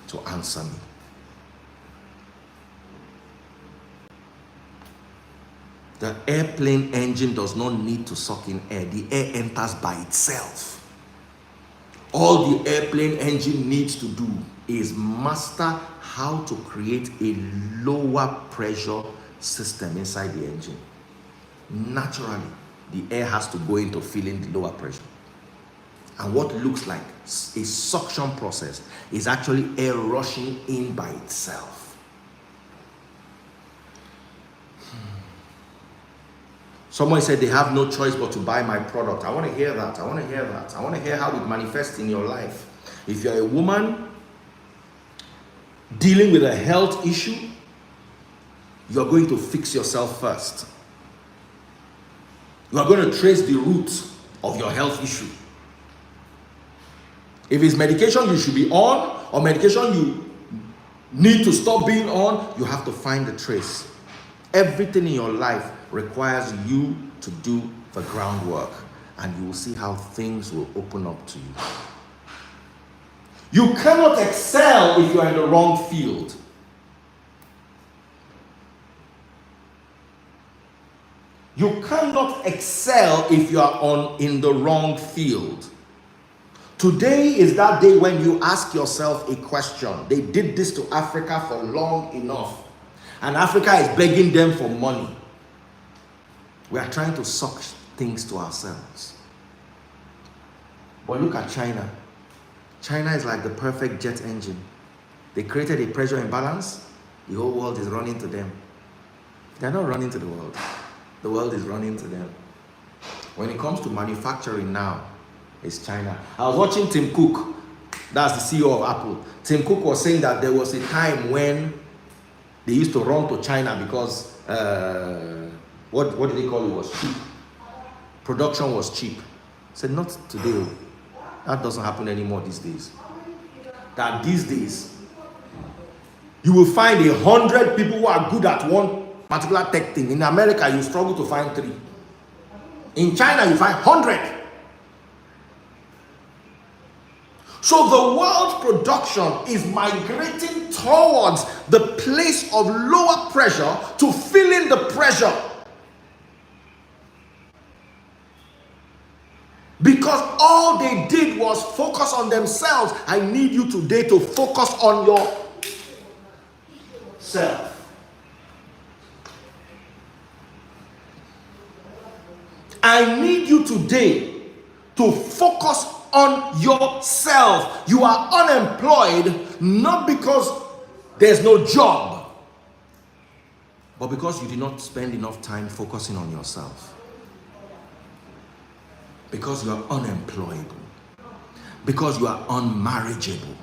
to answer me. The airplane engine does not need to suck in air. The air enters by itself. All the airplane engine needs to do is master how to create a lower pressure system inside the engine. Naturally, the air has to go into filling the lower pressure. And what looks like a suction process is actually air rushing in by itself. Someone said they have no choice but to buy my product. I want to hear that. I want to hear that. I want to hear how it manifests in your life. If you're a woman dealing with a health issue, you're going to fix yourself first. You are going to trace the root of your health issue. If it's medication you should be on, or medication you need to stop being on, you have to find the trace. Everything in your life requires you to do the groundwork, and you will see how things will open up to you. You cannot excel if you are in the wrong field. You cannot excel if you are in the wrong field. Today is that day when you ask yourself a question. They did this to Africa for long enough, and Africa is begging them for money. We are trying to suck things to ourselves. But look at China. China is like the perfect jet engine. They created a pressure imbalance. The whole world is running to them. They're not running to the world. The world is running to them. When it comes to manufacturing now, it's China. I was watching Tim Cook. That's the CEO of Apple. Tim Cook was saying that there was a time when they used to run to China because what did they call it? Was cheap. Production was cheap. I said, not today. That doesn't happen anymore these days. That these days, you will find 100 people who are good at one particular tech thing. In America, you struggle to find 3. In China, you find 100. So the world's production is migrating towards the place of lower pressure to fill in the pressure. Because all they did was focus on themselves. I need you today to focus on yourself. I need you today to focus on yourself. You are unemployed not because there's no job, but because you did not spend enough time focusing on yourself. Because you are unemployable. Because you are unmarriageable.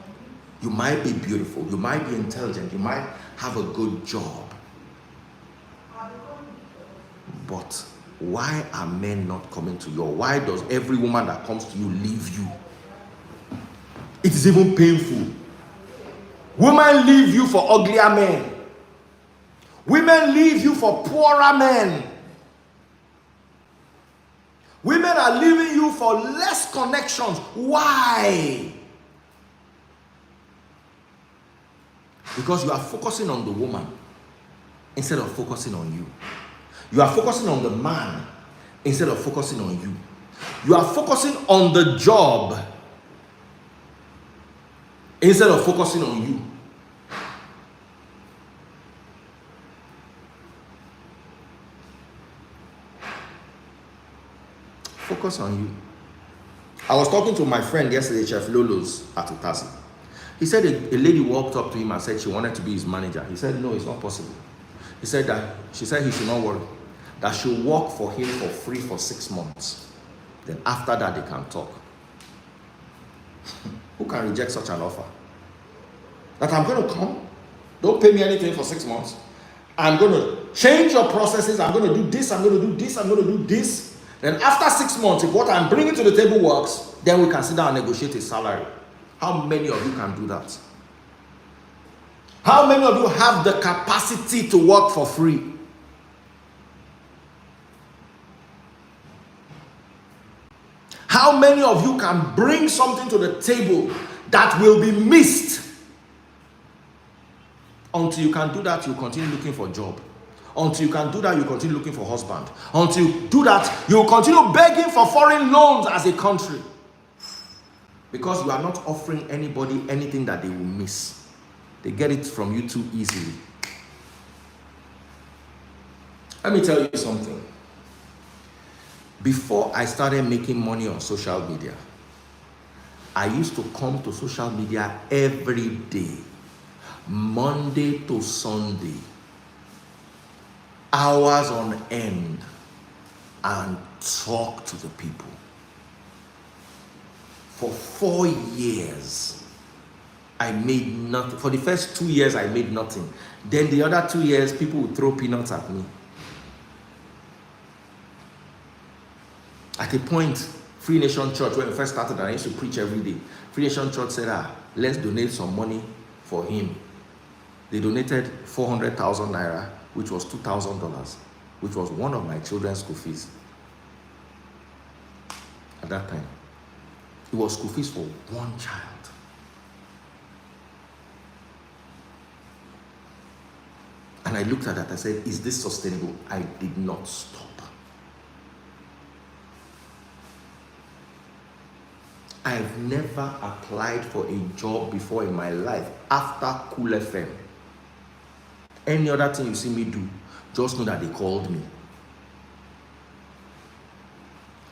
You might be beautiful, you might be intelligent, you might have a good job. But why are men not coming to you? Why does every woman that comes to you leave you? It is even painful. Women leave you for uglier men. Women leave you for poorer men. Women are leaving you for less connections. Why? Because you are focusing on the woman instead of focusing on you. You are focusing on the man instead of focusing on you. You are focusing on the job instead of focusing on you. Focus on you. I was talking to my friend yesterday, Chef Lolo's at Utasi. He said a lady walked up to him and said she wanted to be his manager. He said, no, it's not possible. He said that, she said he should not worry. That she'll work for him for free for 6 months. Then after that, they can talk. Who can reject such an offer? That I'm going to come, don't pay me anything for 6 months. I'm going to change your processes. I'm going to do this, I'm going to do this, I'm going to do this. Then after 6 months, if what I'm bringing to the table works, then we can sit down and negotiate a salary. How many of you can do that? How many of you have the capacity to work for free? How many of you can bring something to the table that will be missed? Until you can do that, you continue looking for a job. Until you can do that, you continue looking for a husband. Until you do that, you continue begging for foreign loans as a country. Because you are not offering anybody anything that they will miss. They get it from you too easily. Let me tell you something. Before I started making money on social media, I used to come to social media every day, Monday to Sunday, hours on end, and talk to the people. For 4 years, I made nothing. For the first 2 years, I made nothing. Then the other 2 years, people would throw peanuts at me. At a point, Free Nation Church, when we first started, I used to preach every day. Free Nation Church said, let's donate some money for him. They donated 400,000 naira, which was $2,000, which was one of my children's school fees at that time. It was school fees for one child. And I looked at that, I said, is this sustainable? I did not stop. I've never applied for a job before in my life after Cool FM. Any other thing you see me do, just know that they called me.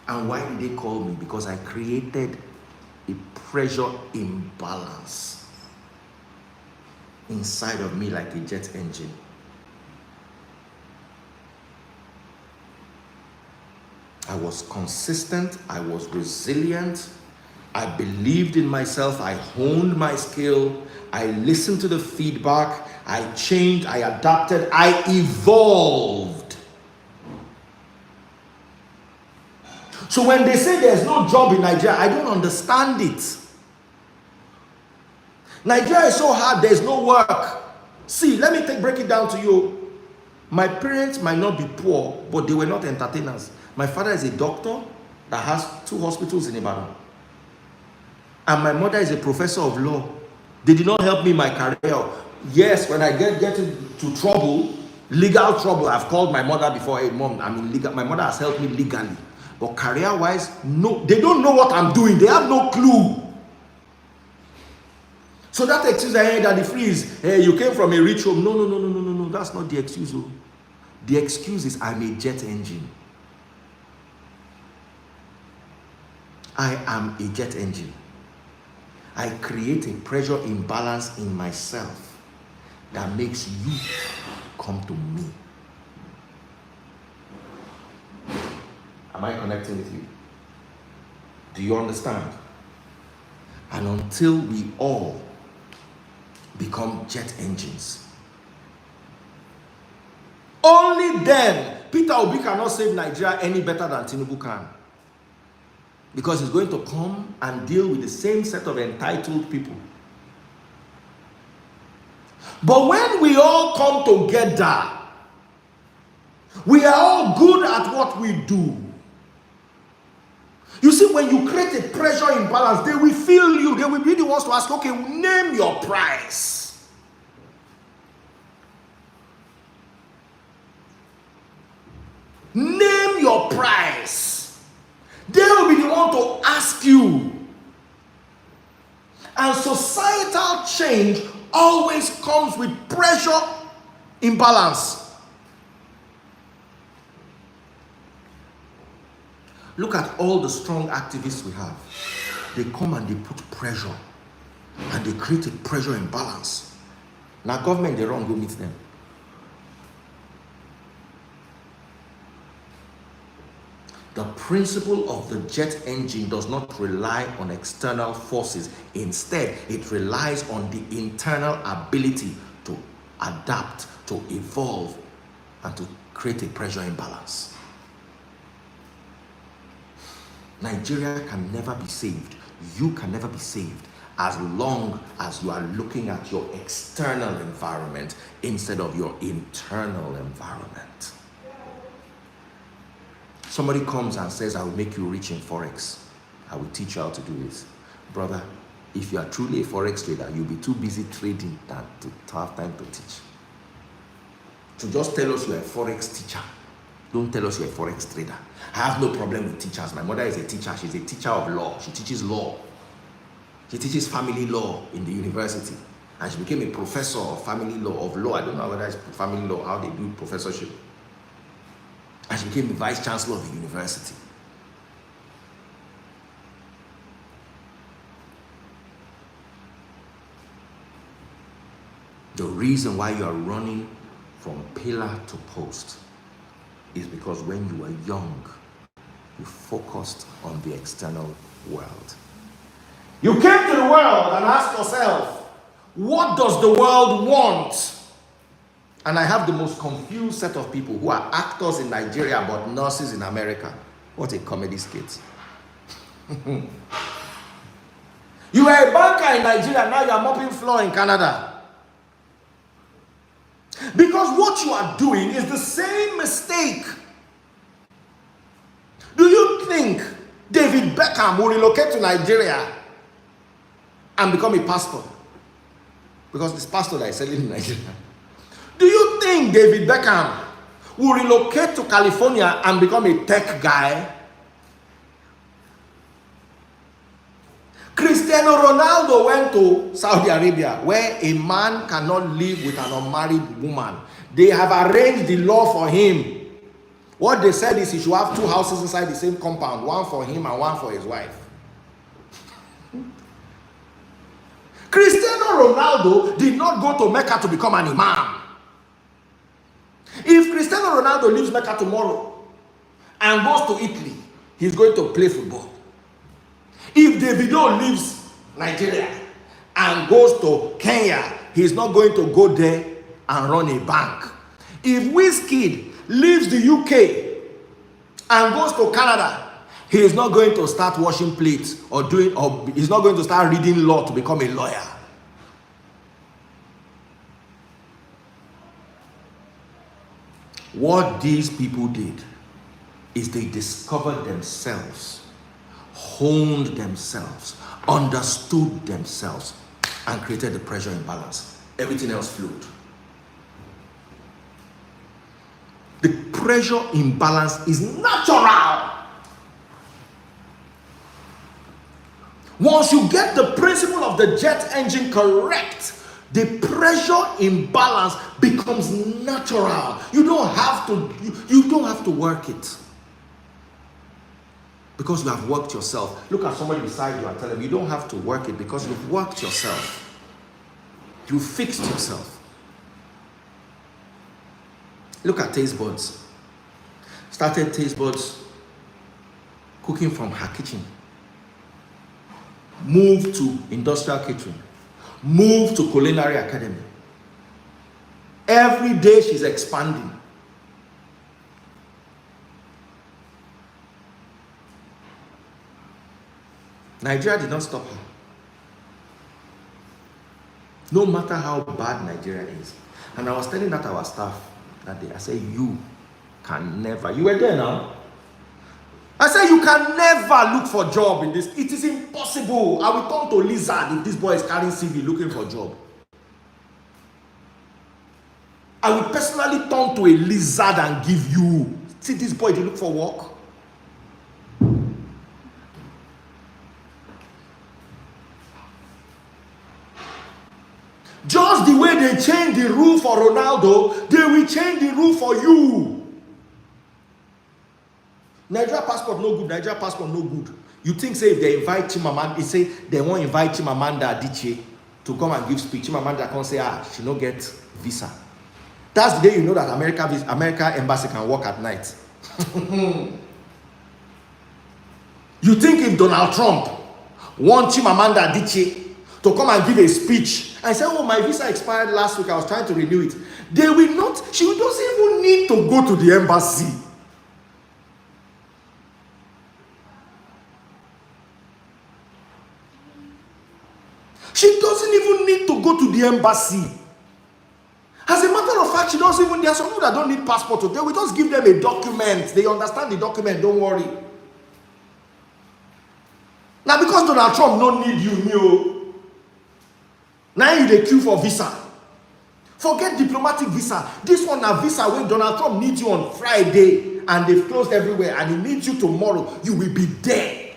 And why did they call me? Because I created a pressure imbalance inside of me like a jet engine. I was consistent, I was resilient, I believed in myself, I honed my skill, I listened to the feedback, I changed, I adapted, I evolved. So when they say there's no job in Nigeria, I don't understand it. Nigeria is so hard, there's no work. See, let me break it down to you. My parents might not be poor, but they were not entertainers. My father is a doctor that has 2 hospitals in Ibadan. And my mother is a professor of law. They did not help me in my career. Yes, when I get into trouble, legal trouble, I've called my mother before. Hey, mom, I'm in legal. My mother has helped me legally. But career-wise, no, they don't know what I'm doing. They have no clue. So that excuse I heard at the freeze, hey, you came from a rich home. No. That's not the excuse. The excuse is I'm a jet engine. I am a jet engine. I create a pressure imbalance in myself that makes you come to me. Am I connecting with you? Do you understand? And until we all become jet engines, only then Peter Obi cannot save Nigeria any better than Tinubu can. Because he's going to come and deal with the same set of entitled people. But when we all come together, we are all good at what we do. You see, when you create a pressure imbalance, they will feel you. They will be the ones to ask, okay, name your price. Name your price. They will be the one to ask you. And societal change always comes with pressure imbalance. Look at all the strong activists we have. They come and they put pressure. And they create a pressure imbalance. Now government, they run, go meet them. The principle of the jet engine does not rely on external forces. Instead, it relies on the internal ability to adapt, to evolve, and to create a pressure imbalance. Nigeria can never be saved. You can never be saved as long as you are looking at your external environment instead of your internal environment. Somebody comes and says, I will make you rich in Forex. I will teach you how to do this. Brother, if you are truly a Forex trader, you'll be too busy trading than to have time to teach. So just tell us you're a Forex teacher. Don't tell us you're a Forex trader. I have no problem with teachers. My mother is a teacher. She's a teacher of law. She teaches law. She teaches family law in the university. And she became a professor of family law, of law. I don't know whether it's family law, how they do professorship. And she became the vice chancellor of the university. The reason why you are running from pillar to post is because when you were young, you focused on the external world. You came to the world and asked yourself, what does the world want? And I have the most confused set of people who are actors in Nigeria but nurses in America. What a comedy skit. You were a banker in Nigeria, now you are mopping floor in Canada. Because what you are doing is the same mistake. Do you think David Beckham will relocate to Nigeria and become a pastor? Because this pastor that is selling in Nigeria. Do you think David Beckham will relocate to California and become a tech guy? Cristiano Ronaldo went to Saudi Arabia, where a man cannot live with an unmarried woman. They have arranged the law for him. What they said is he should have 2 houses inside the same compound, one for him and one for his wife. Cristiano Ronaldo did not go to Mecca to become an imam. If Cristiano Ronaldo leaves Mecca tomorrow and goes to Italy, he's going to play football. If Davido leaves Nigeria and goes to Kenya, he's not going to go there and run a bank. If Wizkid leaves the UK and goes to Canada, he is not going to start washing plates or he's not going to start reading law to become a lawyer. What these people did is they discovered themselves, honed themselves, understood themselves, and created the pressure imbalance. Everything else flowed. The pressure imbalance is natural. Once you get the principle of the jet engine correct, the pressure imbalance becomes natural. You don't have to work it. Because you have worked yourself. Look at somebody beside you and tell them you don't have to work it because you've worked yourself. You fixed yourself. Look at Taste Buds. Started Taste Buds cooking from her kitchen. Moved to industrial catering. Moved to culinary academy. Every day she's expanding. Nigeria did not stop her. No matter how bad Nigeria is. And I was telling that our staff that day, I said, you can never, you were there now. I said, you can never look for a job in this. It is impossible. I will turn to lizard if this boy is carrying CV looking for a job. I will personally turn to a lizard and give you. See this boy, they look for work. Just the way they change the rule for Ronaldo, they will change the rule for you. Nigeria passport no good, Nigeria passport no good. You think say if they invite Chimamanda, they say they won't invite Chimamanda Adichie to come and give speech. Chimamanda can't say, she no get visa. That's the day you know that America embassy can work at night. You think if Donald Trump want Chimamanda Adichie to come and give a speech and say, oh, my visa expired last week, I was trying to renew it. They will not, she doesn't even need to go to the embassy. She doesn't even need to go to the embassy. As a matter of fact, she doesn't even, there are some people that don't need passport today. We just give them a document. They understand the document, don't worry. Now because Donald Trump don't need you, now you dey queue for visa. Forget diplomatic visa. This one a visa when Donald Trump needs you on Friday and they've closed everywhere and he needs you tomorrow. You will be there.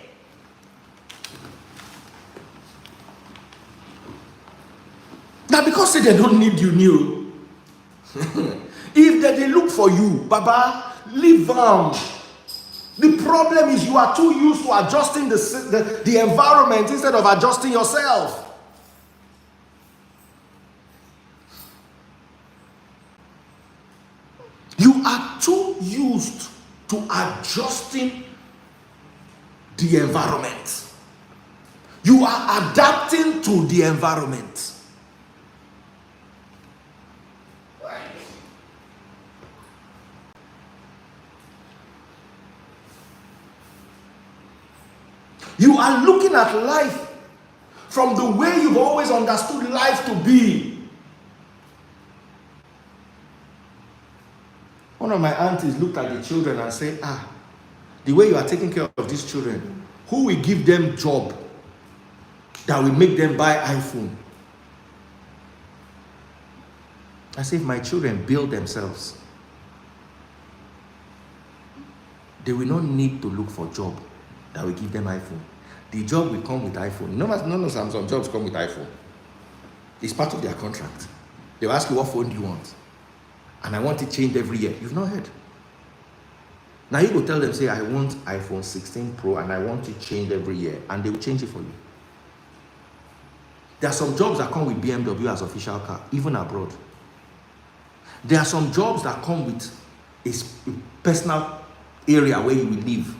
Now because say they don't need you, if they look for you, Baba, leave them. The problem is you are too used to adjusting the environment instead of adjusting yourself. You are too used to adjusting the environment. You are adapting to the environment. You are looking at life from the way you've always understood life to be. One of my aunties looked at the children and said, the way you are taking care of these children, who will give them job that will make them buy iPhone? I say, if my children build themselves, they will not need to look for job that will give them iPhone. the job will come with iPhone. None of Samsung jobs come with iPhone. It's part of their contract. They'll ask you, what phone do you want? And I want it changed every year. You've not heard. Now you go tell them, say, I want iPhone 16 Pro and I want it changed every year. And they will change it for you. There are some jobs that come with BMW as official car, even abroad. There are some jobs that come with a personal area where you will live.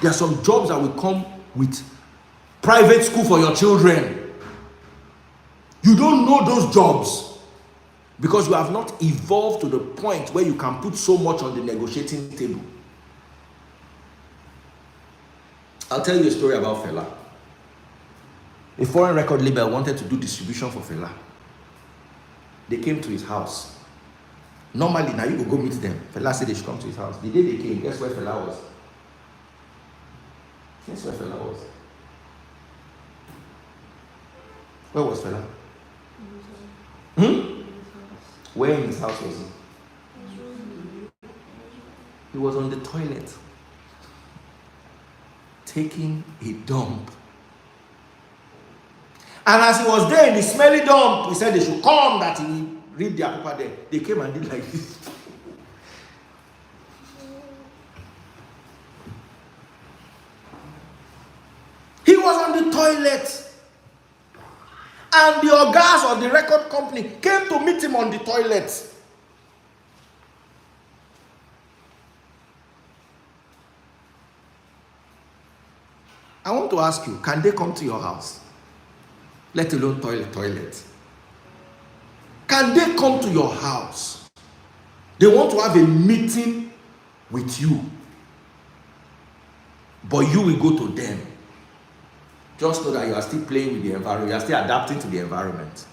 There are some jobs that will come with private school for your children. You don't know those jobs because you have not evolved to the point where you can put so much on the negotiating table. I'll tell you a story about Fela. A foreign record label wanted to do distribution for Fela. They came to his house. Normally, now you go meet them. Fela said they should come to his house. The day they came, guess where Fela was? Guess where Fela was? Where was Fela? Where in his house was he? He was on the toilet, taking a dump. And as he was there in the smelly dump, he said they should come, that he will read their paper there. They came and did like this. He was on the toilet. And the organs of the record company came to meet him on the toilet. I want to ask you, can they come to your house? Let alone toilet. Can they come to your house? They want to have a meeting with you. But you will go to them. Just know that you are still playing with the environment. You are still adapting to the environment.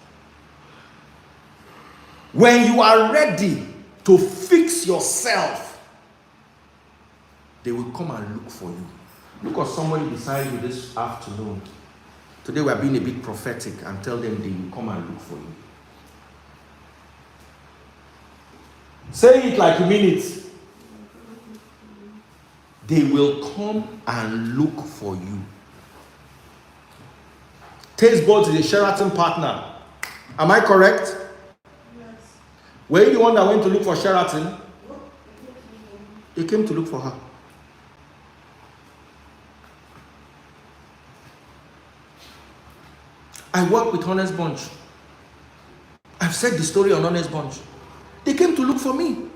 When you are ready to fix yourself, they will come and look for you. Look at somebody beside you this afternoon. Today we are being a bit prophetic and tell them they will come and look for you. Say it like you mean it. They will come and look for you. Taste Buds is a Sheraton partner. Am I correct? Yes. Were you the one that went to look for Sheraton? They came to look for her. I work with Honest Bunch. I've said the story on Honest Bunch. They came to look for me.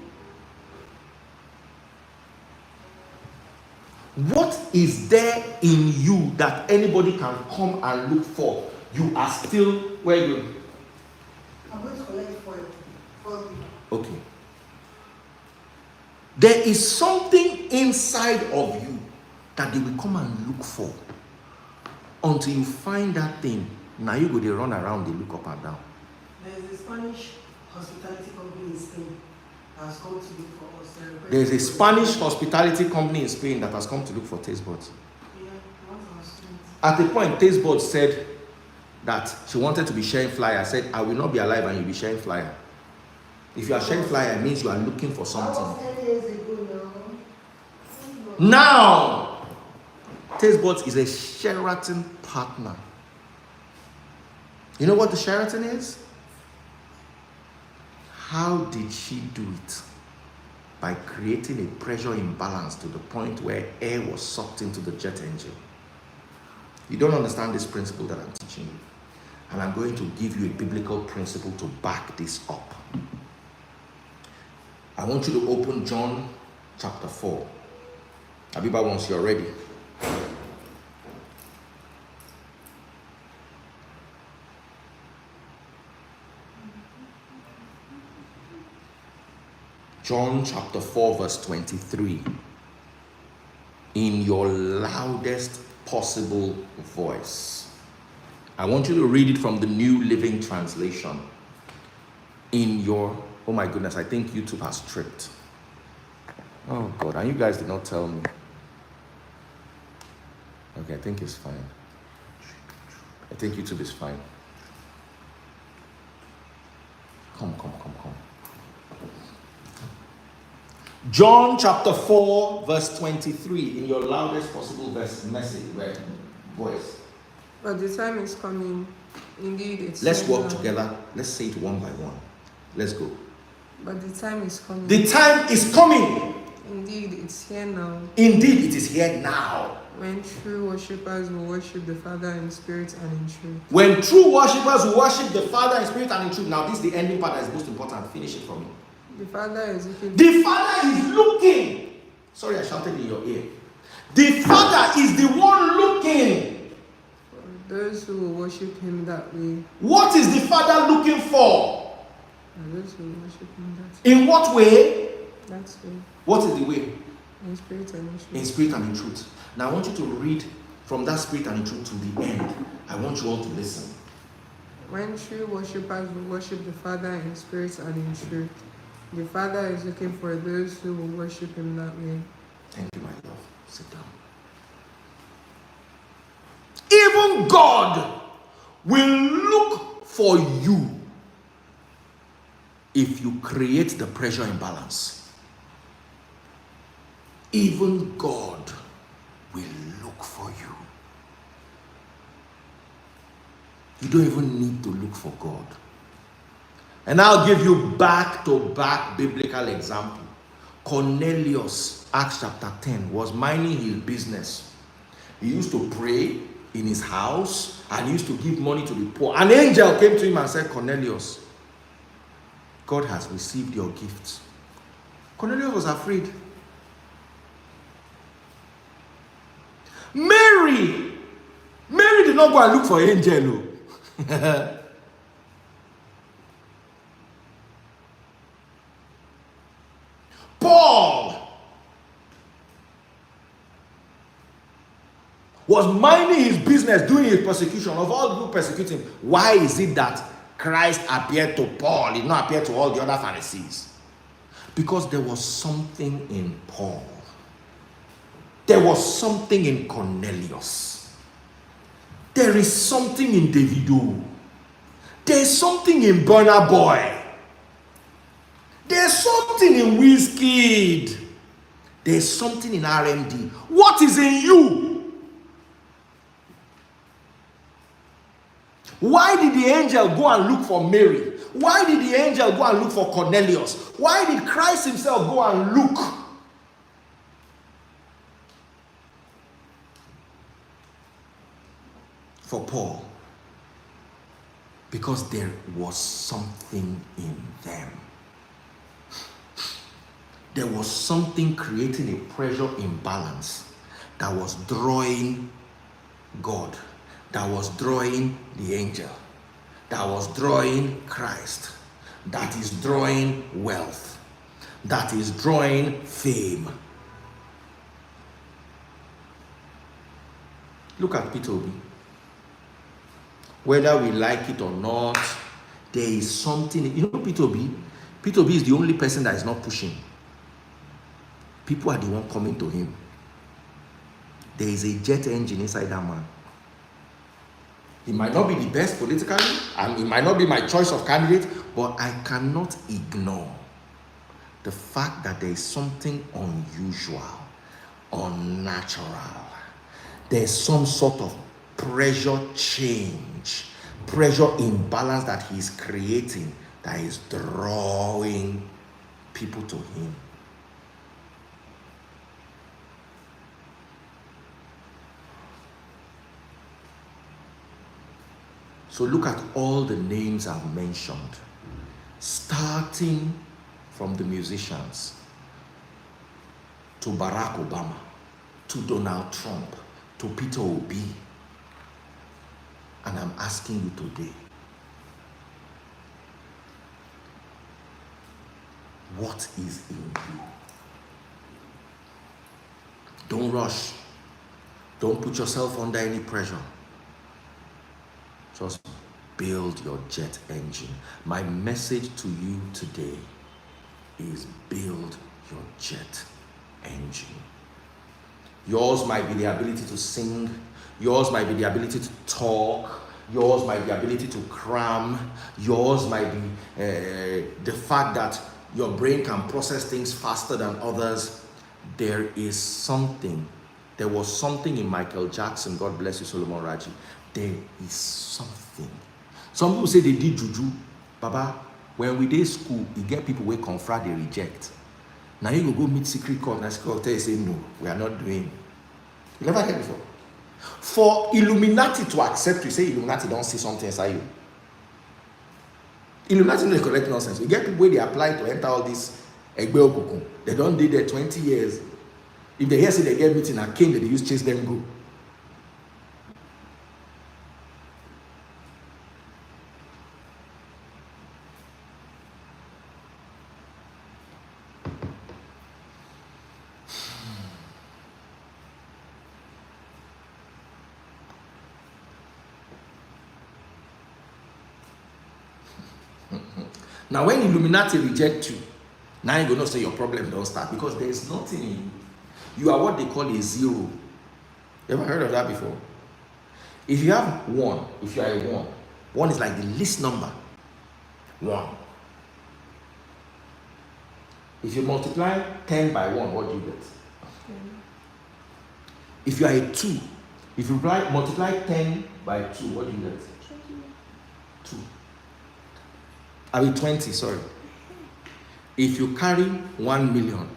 What is there in you that anybody can come and look for? You are still where you. I'm going to collect for you. Okay. There is something inside of you that they will come and look for. Until you find that thing, now you go, they run around, they look up and down. There's a Spanish hospitality company in Spain that has come to look for us. There's a Spanish hospitality company in Spain that has come to look for Taste Buds. Yeah, one of our students. At the point, Taste Buds said that she wanted to be sharing flyer. I said, I will not be alive and you'll be sharing flyer. If you are sharing flyer, it means you are looking for That something. was 10 years ago now. Now, Taste Buds is a Sheraton partner. You know what the Sheraton is? How did she do it? By creating a pressure imbalance to the point where air was sucked into the jet engine. You don't understand this principle that I'm teaching you. And I'm going to give you a biblical principle to back this up. I want you to open John chapter 4. Abiba, once you're ready. John chapter 4 verse 23. In your loudest possible voice. I want you to read it from the New Living Translation. In your, oh my goodness, I think YouTube has tripped. Oh God, and you guys did not tell me. Okay, I think it's fine. I think YouTube is fine. Come. John chapter 4 verse 23 in your loudest possible message. Where Boys, But the time is coming. Indeed, it's let's here work now. together. Let's say it one by one. Let's go. But the time is coming. The time is coming. Indeed, it's here now. Indeed, it is here now. When true worshippers will worship the Father in spirit and in truth. When true worshippers worship the Father in spirit and in truth. Now, this is the ending part that is most important. Finish it for me. The Father is looking. The Father is looking. Sorry, I shouted in your ear. The Father is the one looking. For those who will worship Him that way. What is the Father looking for? And those who will worship Him that way. In what way? That's way. What is the way? In spirit and in truth. In spirit and in truth. Now I want you to read from that spirit and in truth to the end. I want you all to listen. When true worshippers will worship the Father in spirit and in truth. The Father is looking for those who will worship Him that way. Thank you, my love. Sit down. Even God will look for you if you create the pressure imbalance. Even God will look for you. You don't even need to look for God. And I'll give you back-to-back biblical example. Cornelius, Acts chapter 10, was minding his business. He used to pray in his house and he used to give money to the poor. An angel came to him and said, Cornelius, God has received your gifts. Cornelius was afraid. Mary did not go and look for an angel. Paul was minding his business, doing his persecution. Of all people persecuting, why is it that Christ appeared to Paul, he did not appear to all the other Pharisees? Because there was something in Paul. There was something in Cornelius. There is something in Davido. There's something in Burna Boy. There's something in Wizkid. There's something in RMD. What is in you? Why did the angel go and look for Mary? Why did the angel go and look for Cornelius? Why did Christ himself go and look for Paul? Because there was something in them. There was something creating a pressure imbalance that was drawing God, that was drawing the angel, that was drawing Christ, that is drawing wealth, that is drawing fame. Look at Peter Obi. Whether we like it or not, there is something. You know, Peter Obi is the only person that is not pushing. People are the one coming to him. There is a jet engine inside that man. He might not be the best politically, and he might not be my choice of candidate, but I cannot ignore the fact that there is something unusual, unnatural. There's some sort of pressure change, pressure imbalance that he's creating that is drawing people to him. So look at all the names I've mentioned, starting from the musicians, to Barack Obama, to Donald Trump, to Peter Obi. And I'm asking you today, what is in you? Don't rush. Don't put yourself under any pressure. Just build your jet engine. My message to you today is build your jet engine. Yours might be the ability to sing. Yours might be the ability to talk. Yours might be the ability to cram. Yours might be the fact that your brain can process things faster than others. There is something There was something in Michael Jackson, God bless you, Solomon Raji. There is something. Some people say they did juju. Baba, when we did school, you get people who confront, they reject. Now you go meet secret court, and secret court tell you, say, no, we are not doing. You never heard before. For Illuminati to accept you, say Illuminati don't see something inside you. Illuminati no dey collect nonsense. You get people where they apply to enter all this Egbe Okunkun. They don't do there 20 years. If they hear say they get meeting and cane, they use chase them go. Now when Illuminati reject you, now you're going to say your problem don't start, because there is nothing in you. You are what they call a zero. You ever heard of that before? If you have 1, if you are a 1, 1 is like the least number. 1. If you multiply 10 by 1, what do you get? If you are a 2, if you multiply 10 by 2, what do you get? 2. I mean 20, sorry. If you carry 1 million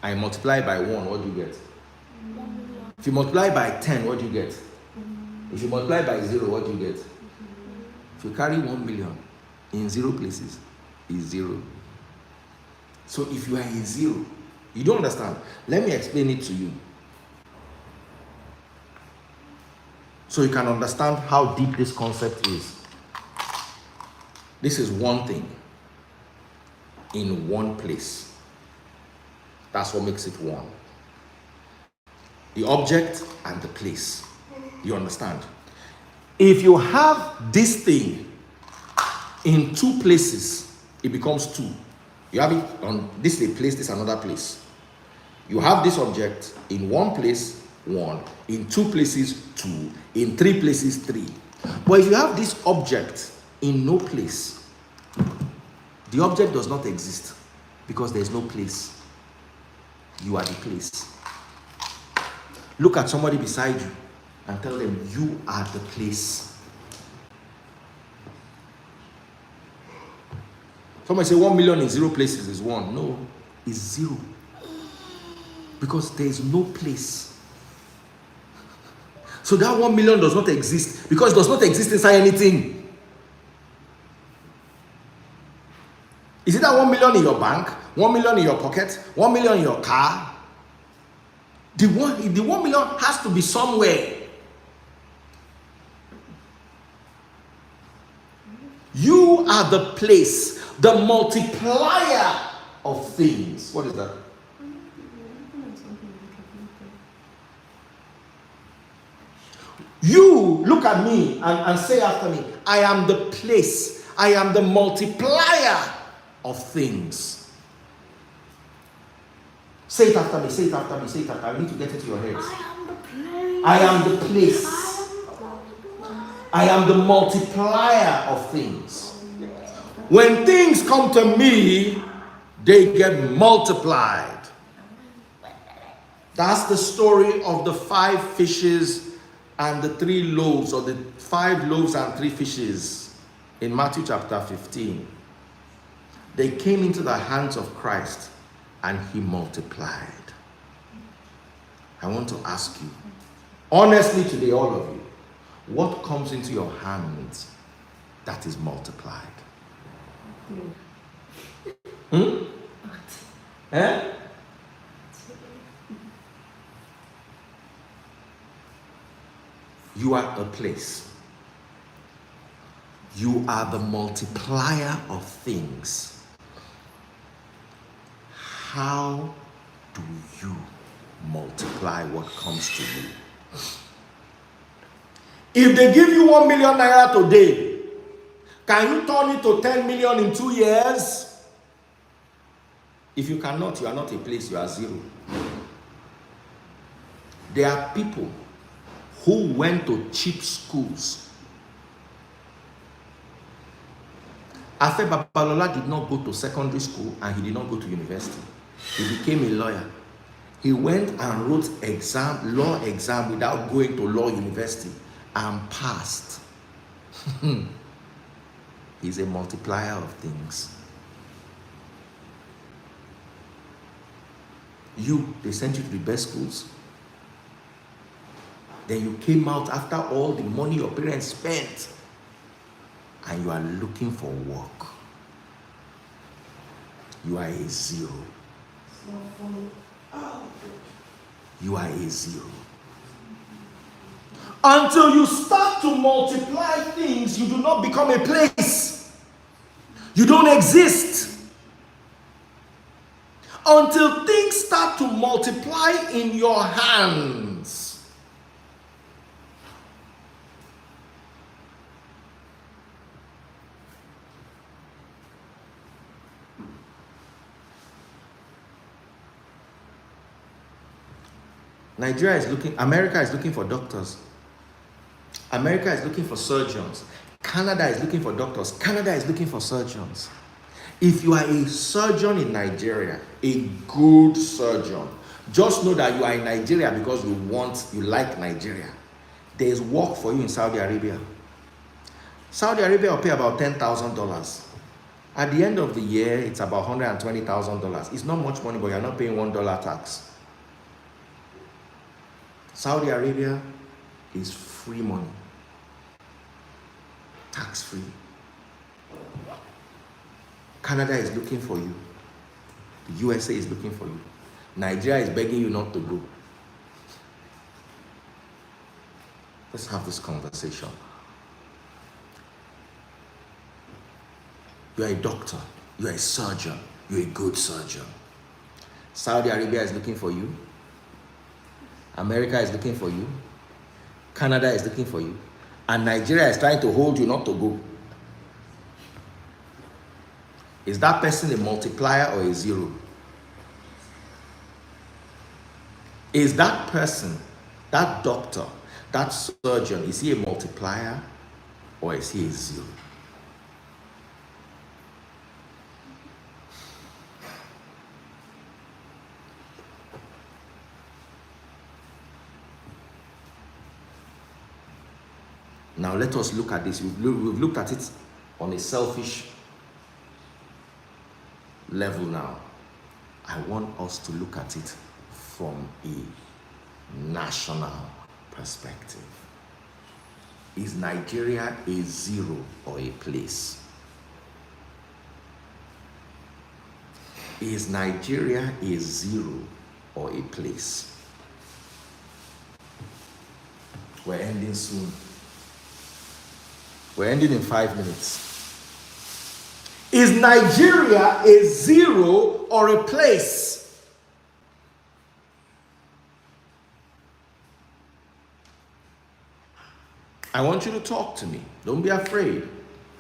and multiply by 1, what do you get? 1 million. If you multiply by 10, what do you get? If you multiply by 0, what do you get? If you carry 1 million in 0 places, is 0. So if you are in 0, you don't understand. Let me explain it to you, so you can understand how deep this concept is. This is one thing in one place. That's what makes it one. The object and the place. You understand? If you have this thing in 2 places, it becomes 2. You have it on this is a place, this is another place. You have this object in 1 place, 1, in 2 places, 2, in 3 places, 3. But if you have this object in no place, the object does not exist, because there is no place. You are the place. Look at somebody beside you and tell them, you are the place. Somebody say 1 million in 0 places is 1. No, it's 0. Because there is no place. So that 1 million does not exist, because it does not exist inside anything. Is it that 1 million in your bank, 1 million in your pocket, 1 million in your car? The 1 million has to be somewhere. You are the place, the multiplier of things. What is that? You look at me and say after me, I am the place, I am the multiplier of things. Say it after me, say it after me, say it after me. I need to get it to your heads. I am the place. I am the multiplier of things. When things come to me, they get multiplied. That's the story of the 5 fishes and the 3 loaves, or the 5 loaves and 3 fishes in Matthew chapter 15. They came into the hands of Christ and he multiplied. I want to ask you, honestly today, all of you, what comes into your hands that is multiplied? Eh? You are a place. You are the multiplier of things. How do you multiply what comes to you? If they give you 1 million naira today, can you turn it to 10 million in 2 years? If you cannot, you are not a place, you are 0. There are people who went to cheap schools. Afe Babalola did not go to secondary school and he did not go to university. He became a lawyer. He went and wrote law exam without going to law university and passed. He's a multiplier of things. They sent you to the best schools. Then you came out after all the money your parents spent, and you are looking for work. You are a zero. It's not funny. Oh. You are a zero. Until you start to multiply things, you do not become a place. You don't exist. Until things start to multiply in your hands. America is looking for doctors. America is looking for surgeons. Canada is looking for doctors. Canada is looking for surgeons. If you are a surgeon in Nigeria, a good surgeon, just know that you are in Nigeria because you like Nigeria. There is work for you in Saudi Arabia. Saudi Arabia will pay about $10,000. At the end of the year, it's about $120,000. It's not much money, but you're not paying $1 tax. Saudi Arabia is free money, tax-free. Canada is looking for you. The USA is looking for you. Nigeria is begging you not to go. Let's have this conversation. You are a doctor. You are a surgeon. You are a good surgeon. Saudi Arabia is looking for you. America is looking for you. Canada is looking for you. And Nigeria is trying to hold you not to go. Is that person a multiplier or a zero? Is that person, that doctor, that surgeon, is he a multiplier or is he a zero? Now let us look at this. We've looked at it on a selfish level now. I want us to look at it from a national perspective. Is Nigeria a zero or a place? Is Nigeria a zero or a place? We're ending soon. We're ending in 5 minutes. Is Nigeria a zero or a place? I want you to talk to me. Don't be afraid.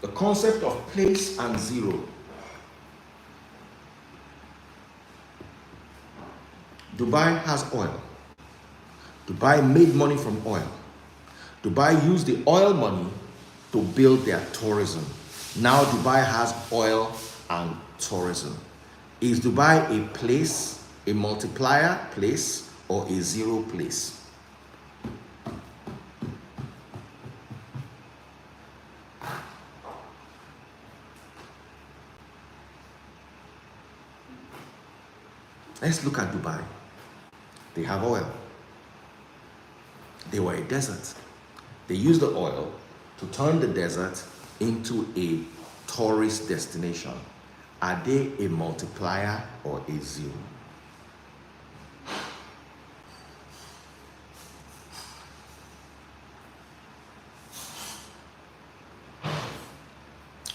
The concept of place and zero. Dubai has oil. Dubai made money from oil. Dubai used the oil money to build their tourism. Now Dubai has oil and tourism. Is Dubai a place, a multiplier place, or a zero place? Let's look at Dubai. They have oil. They were a desert. They used the oil to turn the desert into a tourist destination. Are they a multiplier or a zero?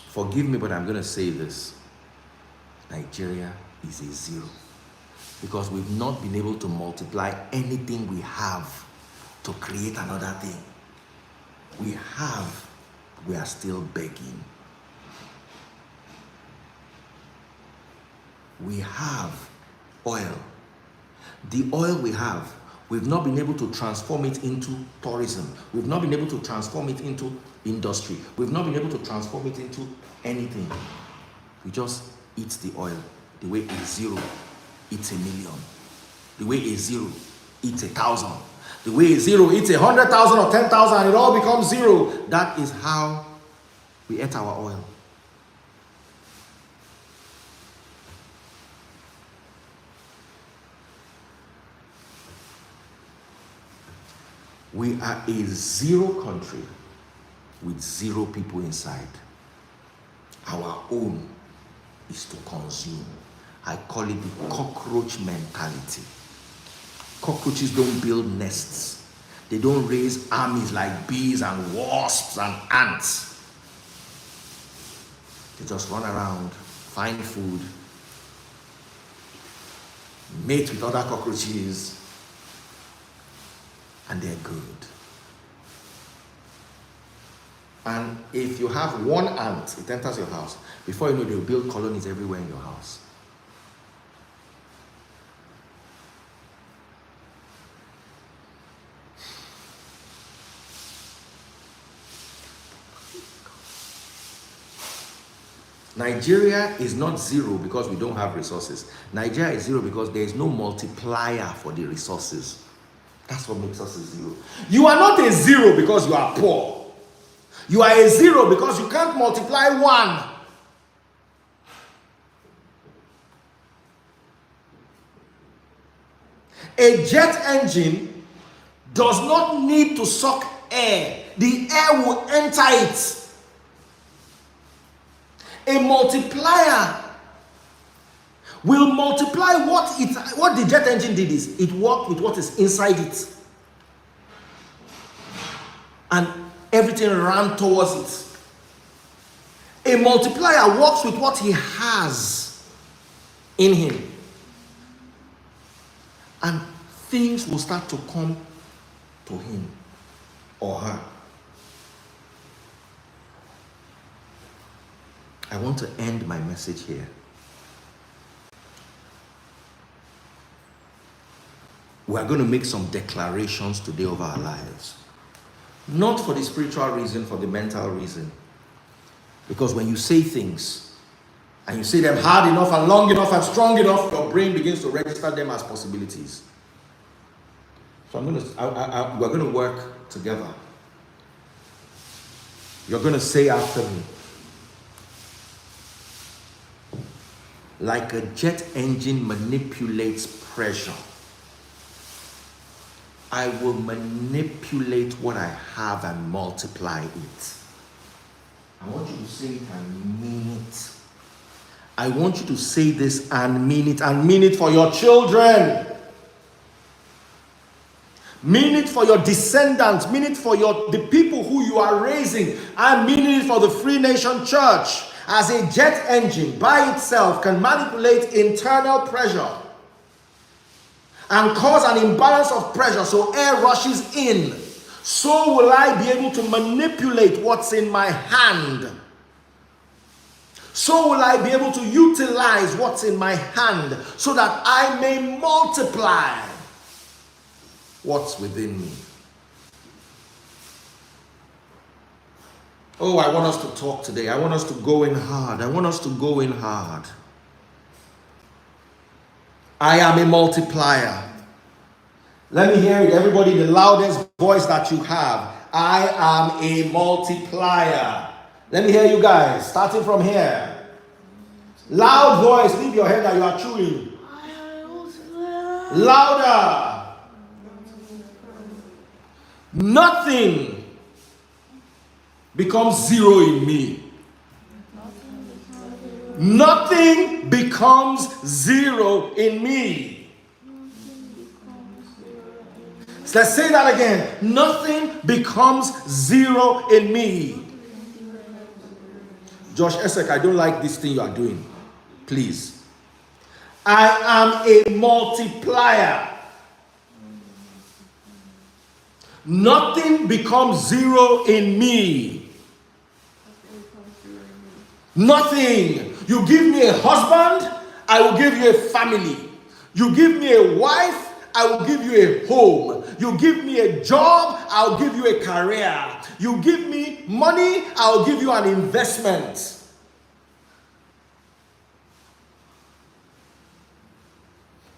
Forgive me, but I'm going to say this. Nigeria is a zero. Because we've not been able to multiply anything we have to create another thing. We are still begging. We have oil. The oil we have, we've not been able to transform it into tourism. We've not been able to transform it into industry. We've not been able to transform it into anything. We just eat the oil the way a zero eats a million. The way a zero eats 1,000. The way a zero eats 100,000 or 10,000, it all becomes zero. That is how we ate our oil. We are a zero country with zero people inside. Our own is to consume. I call it the cockroach mentality. Cockroaches don't build nests. They don't raise armies like bees and wasps and ants. They just run around, find food, mate with other cockroaches, and they're good. And if you have one ant, it enters your house. Before you know, they'll build colonies everywhere in your house. Nigeria is not zero because we don't have resources. Nigeria is zero because there is no multiplier for the resources. That's what makes us a zero. You are not a zero because you are poor. You are a zero because you can't multiply one. A jet engine does not need to suck air. The air will enter it. A multiplier will multiply what the jet engine did is it worked with what is inside it. And everything ran towards it. A multiplier works with what he has in him. And things will start to come to him or her. I want to end my message here. We are going to make some declarations today of our lives. Not for the spiritual reason, for the mental reason. Because when you say things, and you say them hard enough and long enough and strong enough, your brain begins to register them as possibilities. So we're going to work together. You're going to say after me, like a jet engine manipulates pressure, I will manipulate what I have and multiply it. I want you to say it and mean it. I want you to say this and mean it for your children. Mean it for your descendants. Mean it for the people who you are raising. I'm meaning it for the Free Nation Church. As a jet engine by itself can manipulate internal pressure and cause an imbalance of pressure so air rushes in, so will I be able to manipulate what's in my hand. So will I be able to utilize what's in my hand so that I may multiply what's within me. Oh, I want us to talk today. I want us to go in hard. I want us to go in hard. I am a multiplier. Let me hear it, everybody, the loudest voice that you have. I am a multiplier. Let me hear you guys, starting from here. Loud voice, leave your head that you are chewing. Louder. Nothing becomes zero in me. Nothing becomes zero in me. So let's say that again. Nothing becomes zero in me. Josh Esek, I don't like this thing you are doing. Please. I am a multiplier. Nothing becomes zero in me. Nothing. You give me a husband, I will give you a family. You give me a wife, I will give you a home. You give me a job, I'll give you a career. You give me money, I'll give you an investment.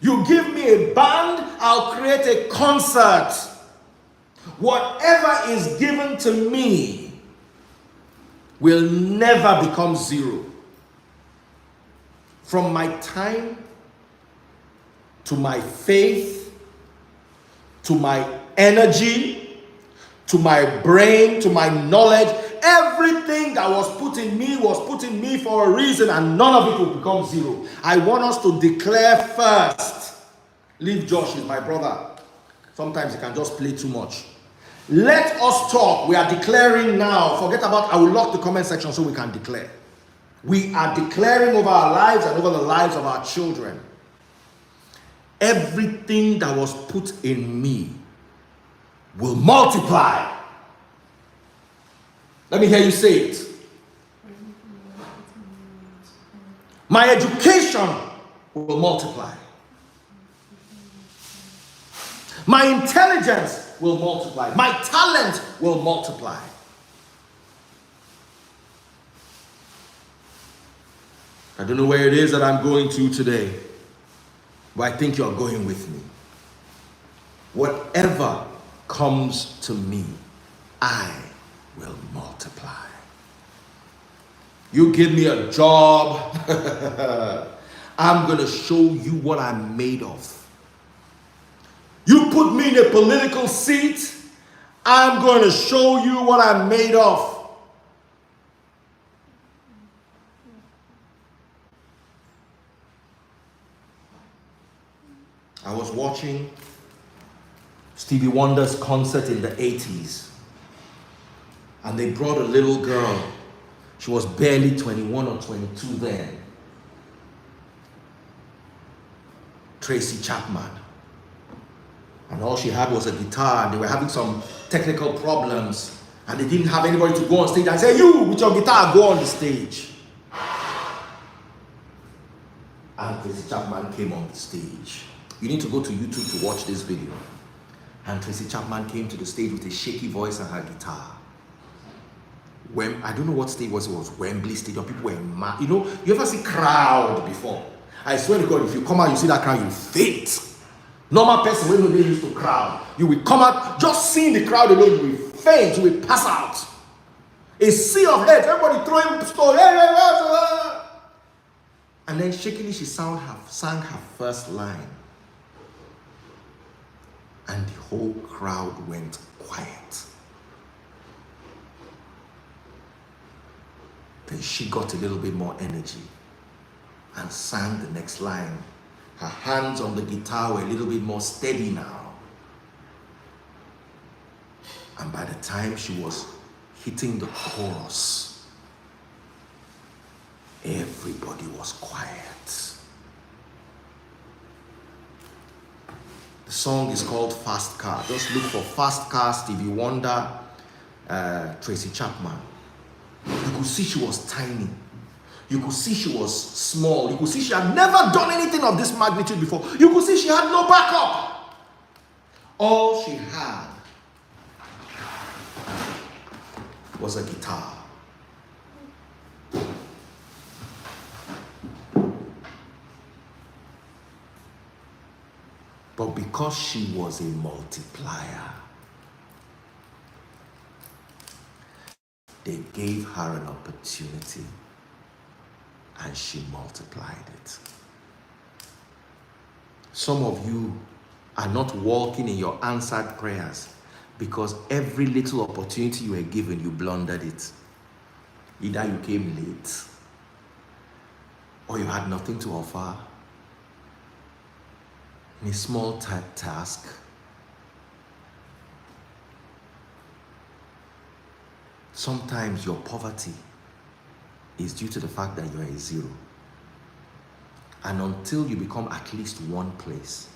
You give me a band, I'll create a concert. Whatever is given to me will never become zero. From my time, to my faith, to my energy, to my brain, to my knowledge, everything that was put in me for a reason, and none of it will become zero. I want us to declare first. Leave Josh, he's my brother. Sometimes he can just play too much. Let us talk. We are declaring now. Forget about, I will lock the comment section so we can declare. We are declaring over our lives and over the lives of our children. Everything that was put in me will multiply. Let me hear you say it. My education will multiply. My intelligence will multiply. My talent will multiply. I don't know where it is that I'm going to today, but I think you're going with me. Whatever comes to me, I will multiply. You give me a job, I'm going to show you what I'm made of. You put me in a political seat, I'm going to show you what I'm made of. I was watching Stevie Wonder's concert in the 80s, and they brought a little girl. She was barely 21 or 22 then. Tracy Chapman. And all she had was a guitar, and they were having some technical problems, and they didn't have anybody to go on stage and say, you, with your guitar, go on the stage. And Tracy Chapman came on the stage. You need to go to YouTube to watch this video. And Tracy Chapman came to the stage with a shaky voice and her guitar. When, I don't know what stage it was Wembley Stadium. People were mad. You know, you ever see crowd before? I swear to God, if you come out, you see that crowd, you faint. Normal person, when they used to crowd, you will come out, just seeing the crowd alone, you will faint, you will pass out. A sea of heads, everybody throwing stones. And then shakily she sang her first line. And the whole crowd went quiet. Then she got a little bit more energy and sang the next line. Her hands on the guitar were a little bit more steady now. And by the time she was hitting the chorus, everybody was quiet. The song is called Fast Car. Just look for Fast Car, Stevie Wonder, Tracy Chapman. You could see she was tiny. You could see she was small. You could see she had never done anything of this magnitude before. You could see she had no backup. All she had was a guitar. But because she was a multiplier, they gave her an opportunity and she multiplied it. Some of you are not walking in your answered prayers because every little opportunity you were given, you blundered it. Either you came late or you had nothing to offer in a small task. Sometimes your poverty is due to the fact that you are a zero. And until you become at least one place,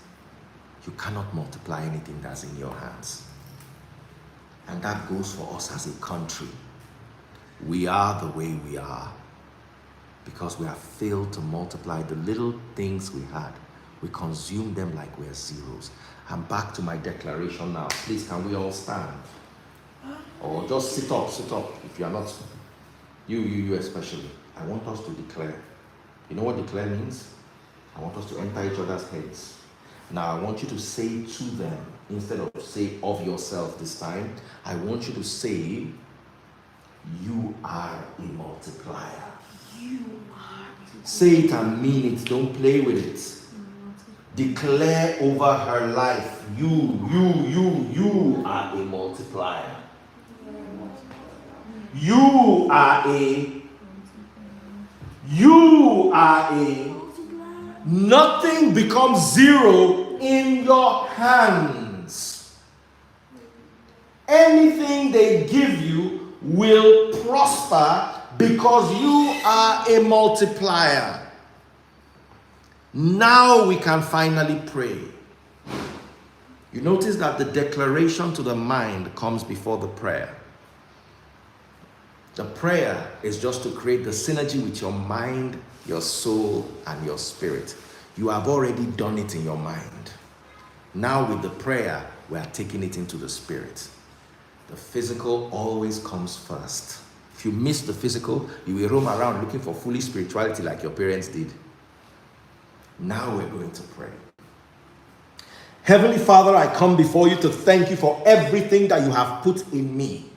you cannot multiply anything that's in your hands. And that goes for us as a country. We are the way we are because we have failed to multiply the little things we had. We consume them like we're zeros. I'm back to my declaration now. Please, can we all stand? Or just sit up if you are not. You especially. I want us to declare. You know what declare means? I want us to enter each other's heads. Now I want you to say to them, instead of say of yourself this time, I want you to say, you are a multiplier. You are. Say it and mean it. Don't play with it. Declare over her life, you are a multiplier. You are a, nothing becomes zero in your hands. Anything they give you will prosper because you are a multiplier. Now we can finally pray. You notice that the declaration to the mind comes before the prayer. The prayer is just to create the synergy with your mind, your soul, and your spirit. You have already done it in your mind. Now with the prayer, we are taking it into the spirit. The physical always comes first. If you miss the physical, you will roam around looking for foolish spirituality like your parents did. Now we're going to pray. Heavenly Father, I come before you to thank you for everything that you have put in me.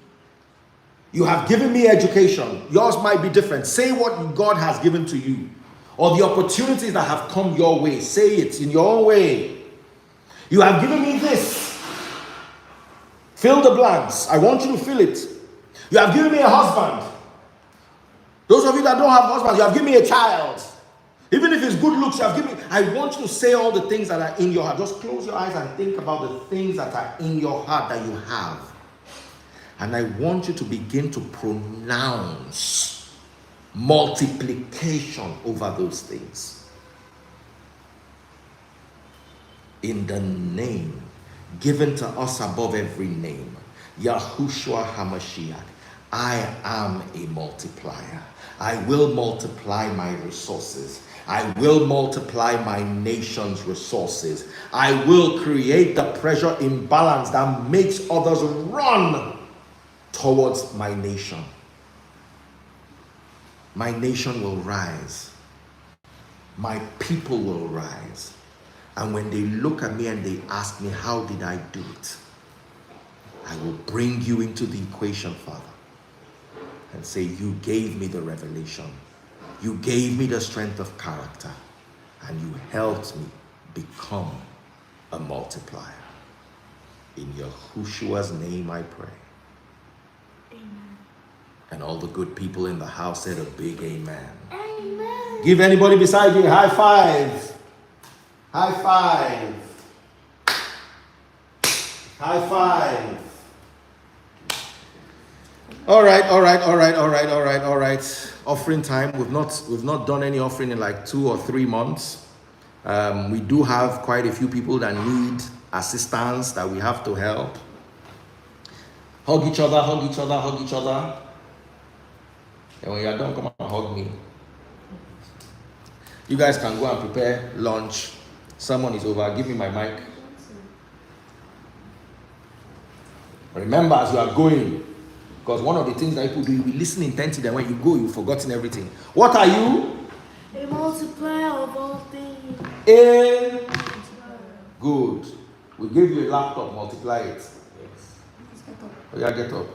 You have given me education. Yours might be different. Say what God has given to you, or the opportunities that have come your way. Say it in your own way. You have given me this. Fill the blanks. I want you to fill it. You have given me a husband. Those of you that don't have husbands, you have given me a child. Even if it's good looks, you have given me. I want you to say all the things that are in your heart. Just close your eyes and think about the things that are in your heart that you have. And I want you to begin to pronounce multiplication over those things. In the name given to us above every name, Yahushua HaMashiach, I am a multiplier. I will multiply my resources. I will multiply my nation's resources. I will create the pressure imbalance that makes others run towards my nation. My nation will rise. My people will rise. And when they look at me and they ask me, how did I do it? I will bring you into the equation, Father, and say, you gave me the revelation. You gave me the strength of character, and you helped me become a multiplier. In Yahushua's name I pray. Amen. And all the good people in the house said a big amen. Amen. Give anybody beside you a high five. High five. High five. All right. Offering time. We've not done any offering in like 2 or 3 months. We do have quite a few people that need assistance that we have to help. Hug each other. And when you're done, come and hug me. You guys can go and prepare lunch. Sermon is over. Give me my mic. Remember, as you are going, because one of the things that people do, you will listen intently, then when you go, you've forgotten everything. What are you? A multiplier of all things. Good. We gave you a laptop, multiply it. Yes. Oh yeah, get up.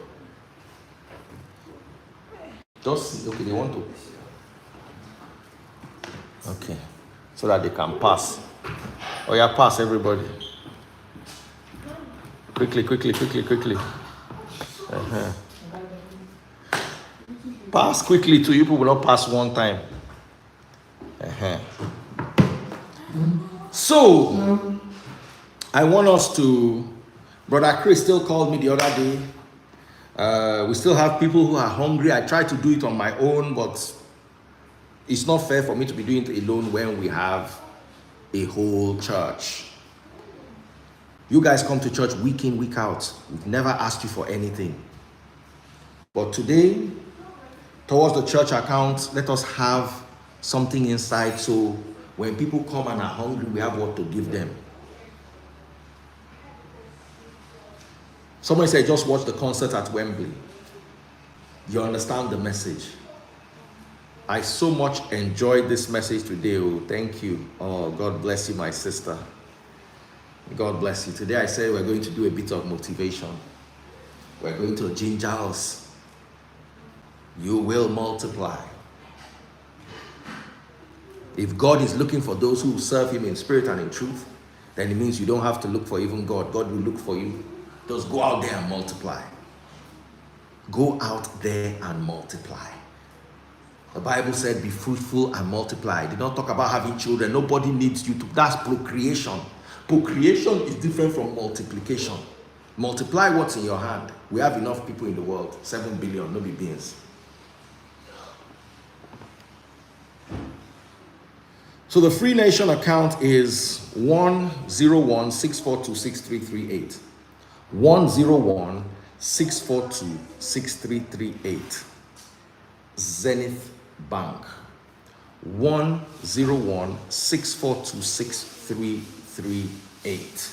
Just, okay, they want to. Okay. So that they can pass. Oh yeah, pass everybody. Quickly. Uh-huh. Pass quickly to you people, will not pass one time. Uh-huh. So, I want us to, Brother Chris still called me the other day. We still have people who are hungry. I try to do it on my own, but it's not fair for me to be doing it alone when we have a whole church. You guys come to church week in, week out. We've never asked you for anything. But today, towards the church account, let us have something inside so when people come and are hungry, we have what to give them. Somebody said, just watch the concert at Wembley. You understand the message. I so much enjoyed this message today. Oh, thank you. Oh, God bless you, my sister. God bless you. Today I said we're going to do a bit of motivation. We're going to ginger us. You will multiply. If God is looking for those who serve him in spirit and in truth, then it means you don't have to look for even God. God will look for you. Just go out there and multiply. Go out there and multiply. The Bible said, be fruitful and multiply. It did not talk about having children. Nobody needs you to. That's procreation. Procreation is different from multiplication. Multiply what's in your hand. We have enough people in the world. 7 billion, no be beans. So the Free Nation account is 101-642-6338. 101-642-6338. Zenith Bank. 101-642-6338.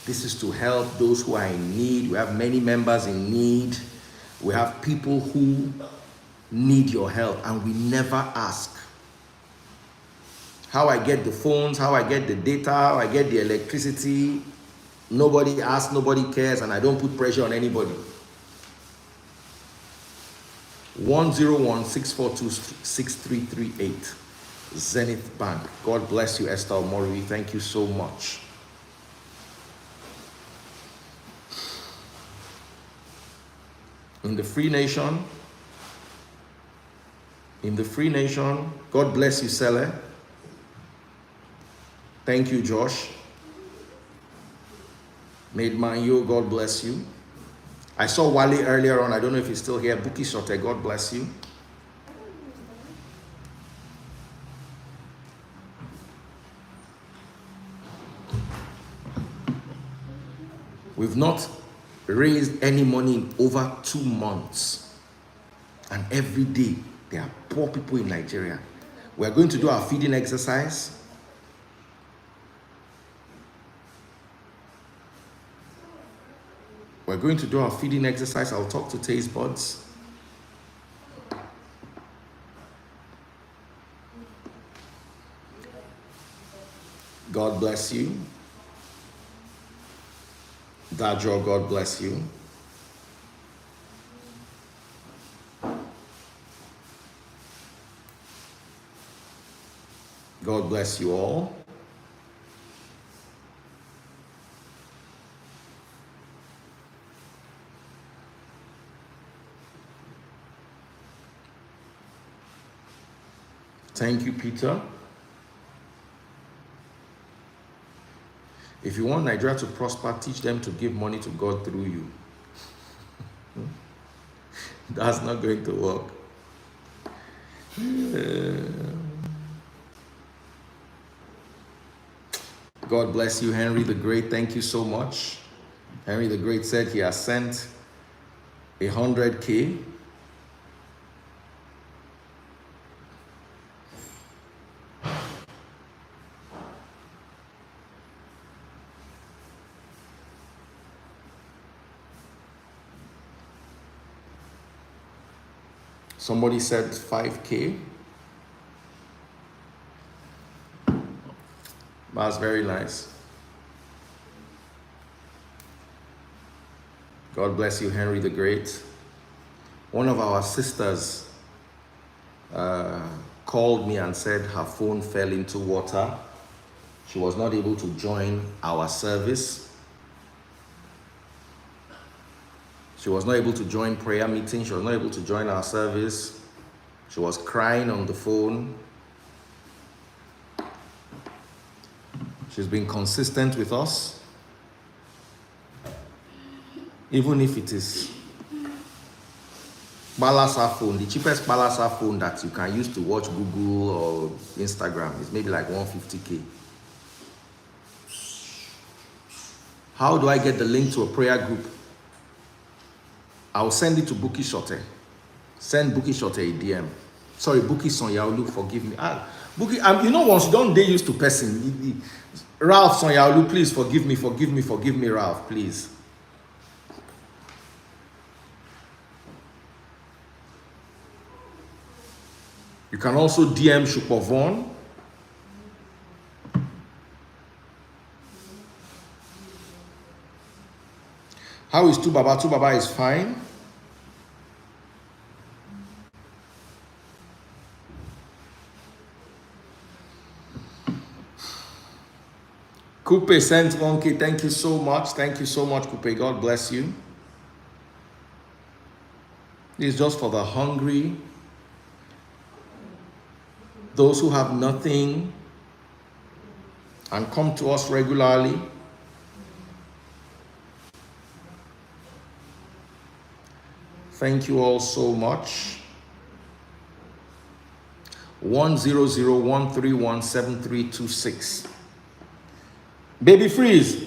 This is to help those who are in need. We have many members in need. We have people who need your help, and we never ask. How I get the phones, how I get the data, how I get the electricity. Nobody asks, nobody cares, and I don't put pressure on anybody. 101-642-6338. Zenith Bank. God bless you, Esther Omori. Thank you so much. In the Free Nation, God bless you, Sele. Thank you, Josh. Made mine you, God bless you. I saw Wale earlier on. I don't know if he's still here. Buki Sote, God bless you. We've not raised any money in over 2 months. And every day, there are poor people in Nigeria. We are going to do our feeding exercise. We're going to do our feeding exercise. I'll talk to Taste Buds. God bless you. Dajo, God bless you. God bless you all. Thank you, Peter. If you want Nigeria to prosper, teach them to give money to God through you. That's not going to work. God bless you, Henry the Great. Thank you so much. Henry the Great said he has sent 100K. Somebody said 5K. That's very nice. God bless you, Henry the Great. One of our sisters called me and said her phone fell into water. She was not able to join our service. She was not able to join prayer meeting. She was not able to join our service. She was crying on the phone. She's been consistent with us. Even if it is Balasa phone, the cheapest Balasa phone that you can use to watch Google or Instagram is maybe like 150K. How do I get the link to a prayer group? I'll send it to Buki Shote. Send Buki Shote a DM. Sorry, Buki Sonyaolu, forgive me. Buki, you know, once you don't they used to person. Ralph Sonyaolu, please forgive me, Ralph, please. You can also DM Shukbovon. How is Tubaba? Tubaba is fine. Coupe sent 1K. Thank you so much. Thank you so much, Coupe. God bless you. This is just for the hungry, those who have nothing and come to us regularly. Thank you all so much. 100-131-7326. Baby Freeze.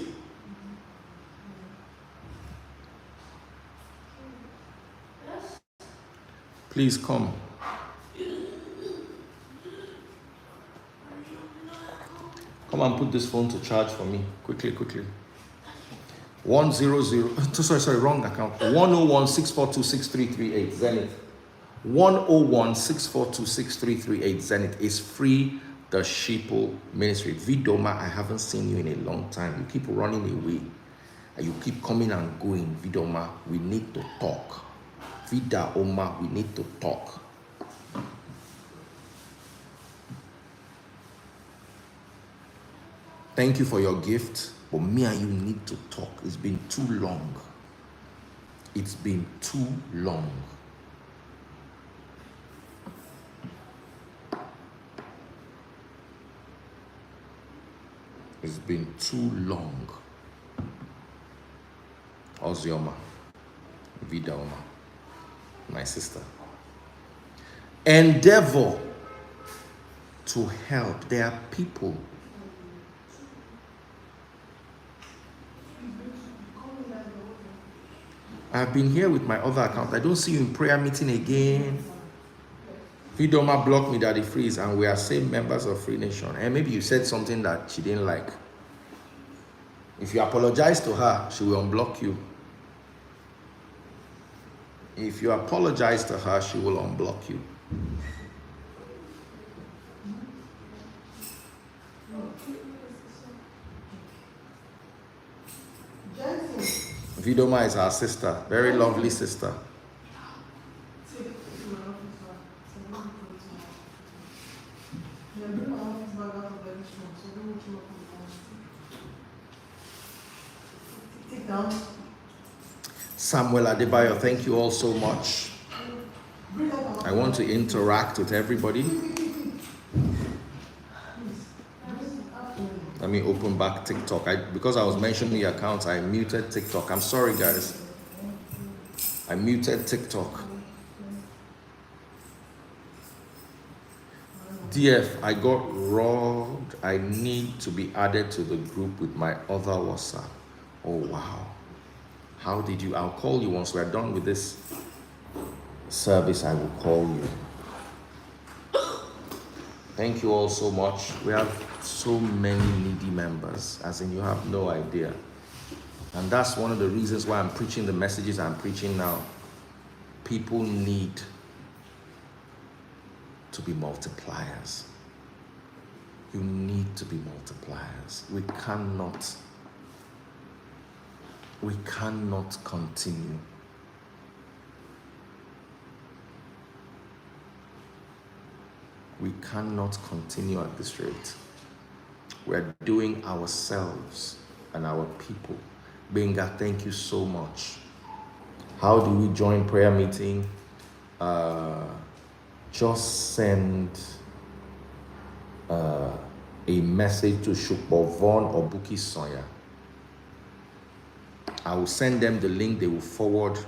Please come. Come and put this phone to charge for me. Quickly, quickly. 100, sorry, wrong account. 101-642-6338, Zenith. 101-642-6338, Zenith is free. The Sheeple Ministry. Vidoma, I haven't seen you in a long time. You keep running away. And you keep coming and going. Vidoma, we need to talk. Vida Oma, we need to talk. Thank you for your gift. But me and you need to talk. It's been too long. It's been too long. It's been too long. Ozioma, Vida Oma, my sister. Endeavor to help. There are people. I've been here with my other account. I don't see you in prayer meeting again. Vidoma blocked me, Daddy Freeze, and we are same members of Free Nation. And maybe you said something that she didn't like. If you apologize to her, she will unblock you. If you apologize to her, she will unblock you. Vidoma is our sister, very lovely sister. Samuel Adebayo, thank you all so much. I want to interact with everybody. Let me open back TikTok. Because I was mentioning the accounts, I muted TikTok. I'm sorry, guys. I muted TikTok. DF, I got robbed. I need to be added to the group with my other WhatsApp. Oh, wow. How did you? I'll call you once we're done with this service. I will call you. Thank you all so much. We have so many needy members, as in you have no idea. And that's one of the reasons why I'm preaching the messages I'm preaching now. People need to be multipliers. You need to be multipliers. We cannot continue. We cannot continue at this rate. We're doing ourselves and our people. Benga, thank you so much. How do we join prayer meeting? Just send a message to Shukbovon or Buki Sonya. I will send them the link. They will forward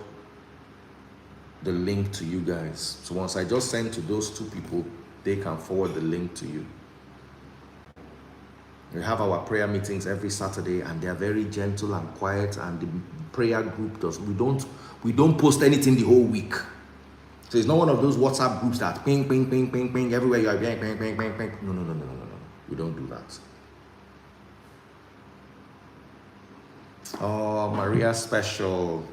the link to you guys. So once I just send to those two people, they can forward the link to you. We have our prayer meetings every Saturday, and they are very gentle and quiet. And the prayer group does. We don't post anything the whole week. So it's not one of those WhatsApp groups that ping, ping, ping, ping, ping everywhere you are. Ping, ping, ping, ping, ping. No. We don't do that. Oh, Maria Special.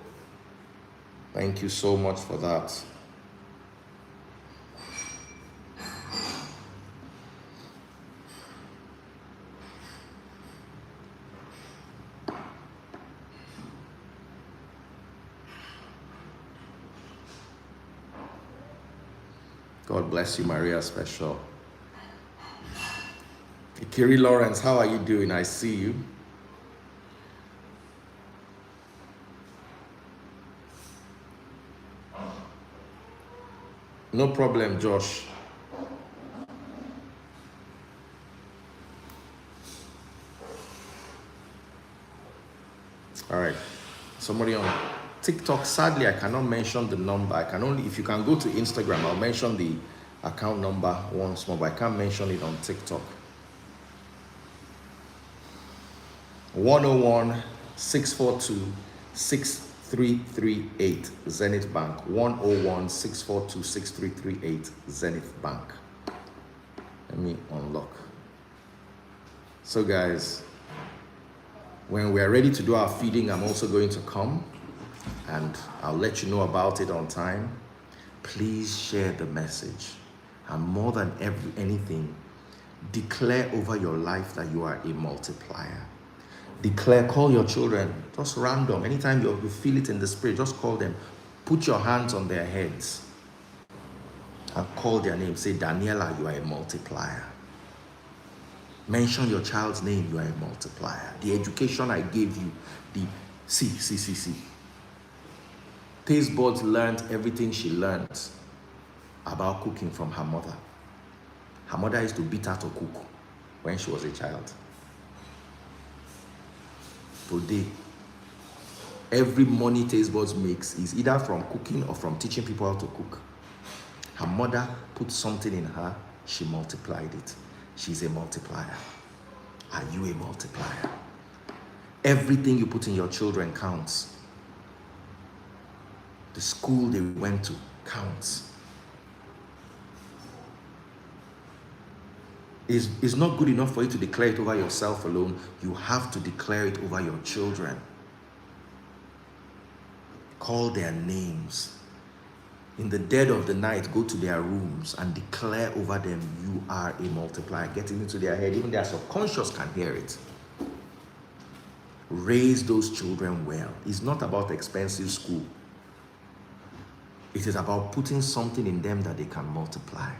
Thank you so much for that. God bless you, Maria Special. Kiri Lawrence, how are you doing? I see you. No problem, Josh. All right. Somebody on TikTok, sadly, I cannot mention the number. I can only, if you can go to Instagram, I'll mention the account number once more, but I can't mention it on TikTok. 101-642-6338 Zenith Bank. 101-642-6338 Zenith Bank. Let me unlock. So guys, when we are ready to do our feeding, I'm also going to come and I'll let you know about it on time. Please share the message. And more than anything, declare over your life that you are a multiplier. Declare, call your children, just random. Anytime you feel it in the spirit, just call them. Put your hands on their heads and call their name. Say, Daniela, you are a multiplier. Mention your child's name, you are a multiplier. The education I gave you, see. Taste Buds learned everything she learned about cooking from her mother. Her mother used to beat her to cook when she was a child. Today, every money Taste Buds makes is either from cooking or from teaching people how to cook. Her mother put something in her, she multiplied it. She's a multiplier. Are you a multiplier? Everything you put in your children counts. The school they went to counts. It's not good enough for you to declare it over yourself alone. You have to declare it over your children. Call their names. In the dead of the night, go to their rooms and declare over them, you are a multiplier. Get it into their head. Even their subconscious can hear it. Raise those children well. It's not about expensive school. It is about putting something in them that they can multiply.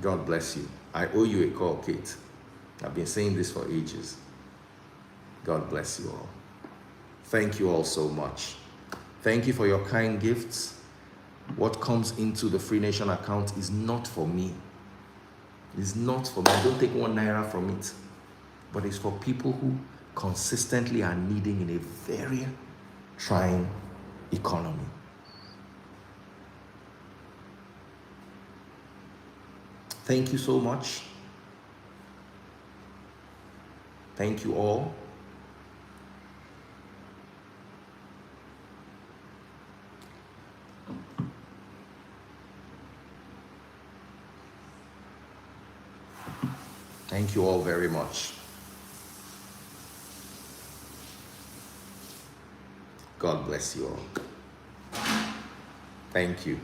God bless you. I owe you a call, Kate. I've been saying this for ages. God bless you all. Thank you all so much. Thank you for your kind gifts. What comes into the Free Nation account is not for me. It's not for me. I don't take 1 naira from it. But it's for people who consistently are needing in a very trying economy. Thank you so much. Thank you all. Thank you all very much. God bless you all. Thank you.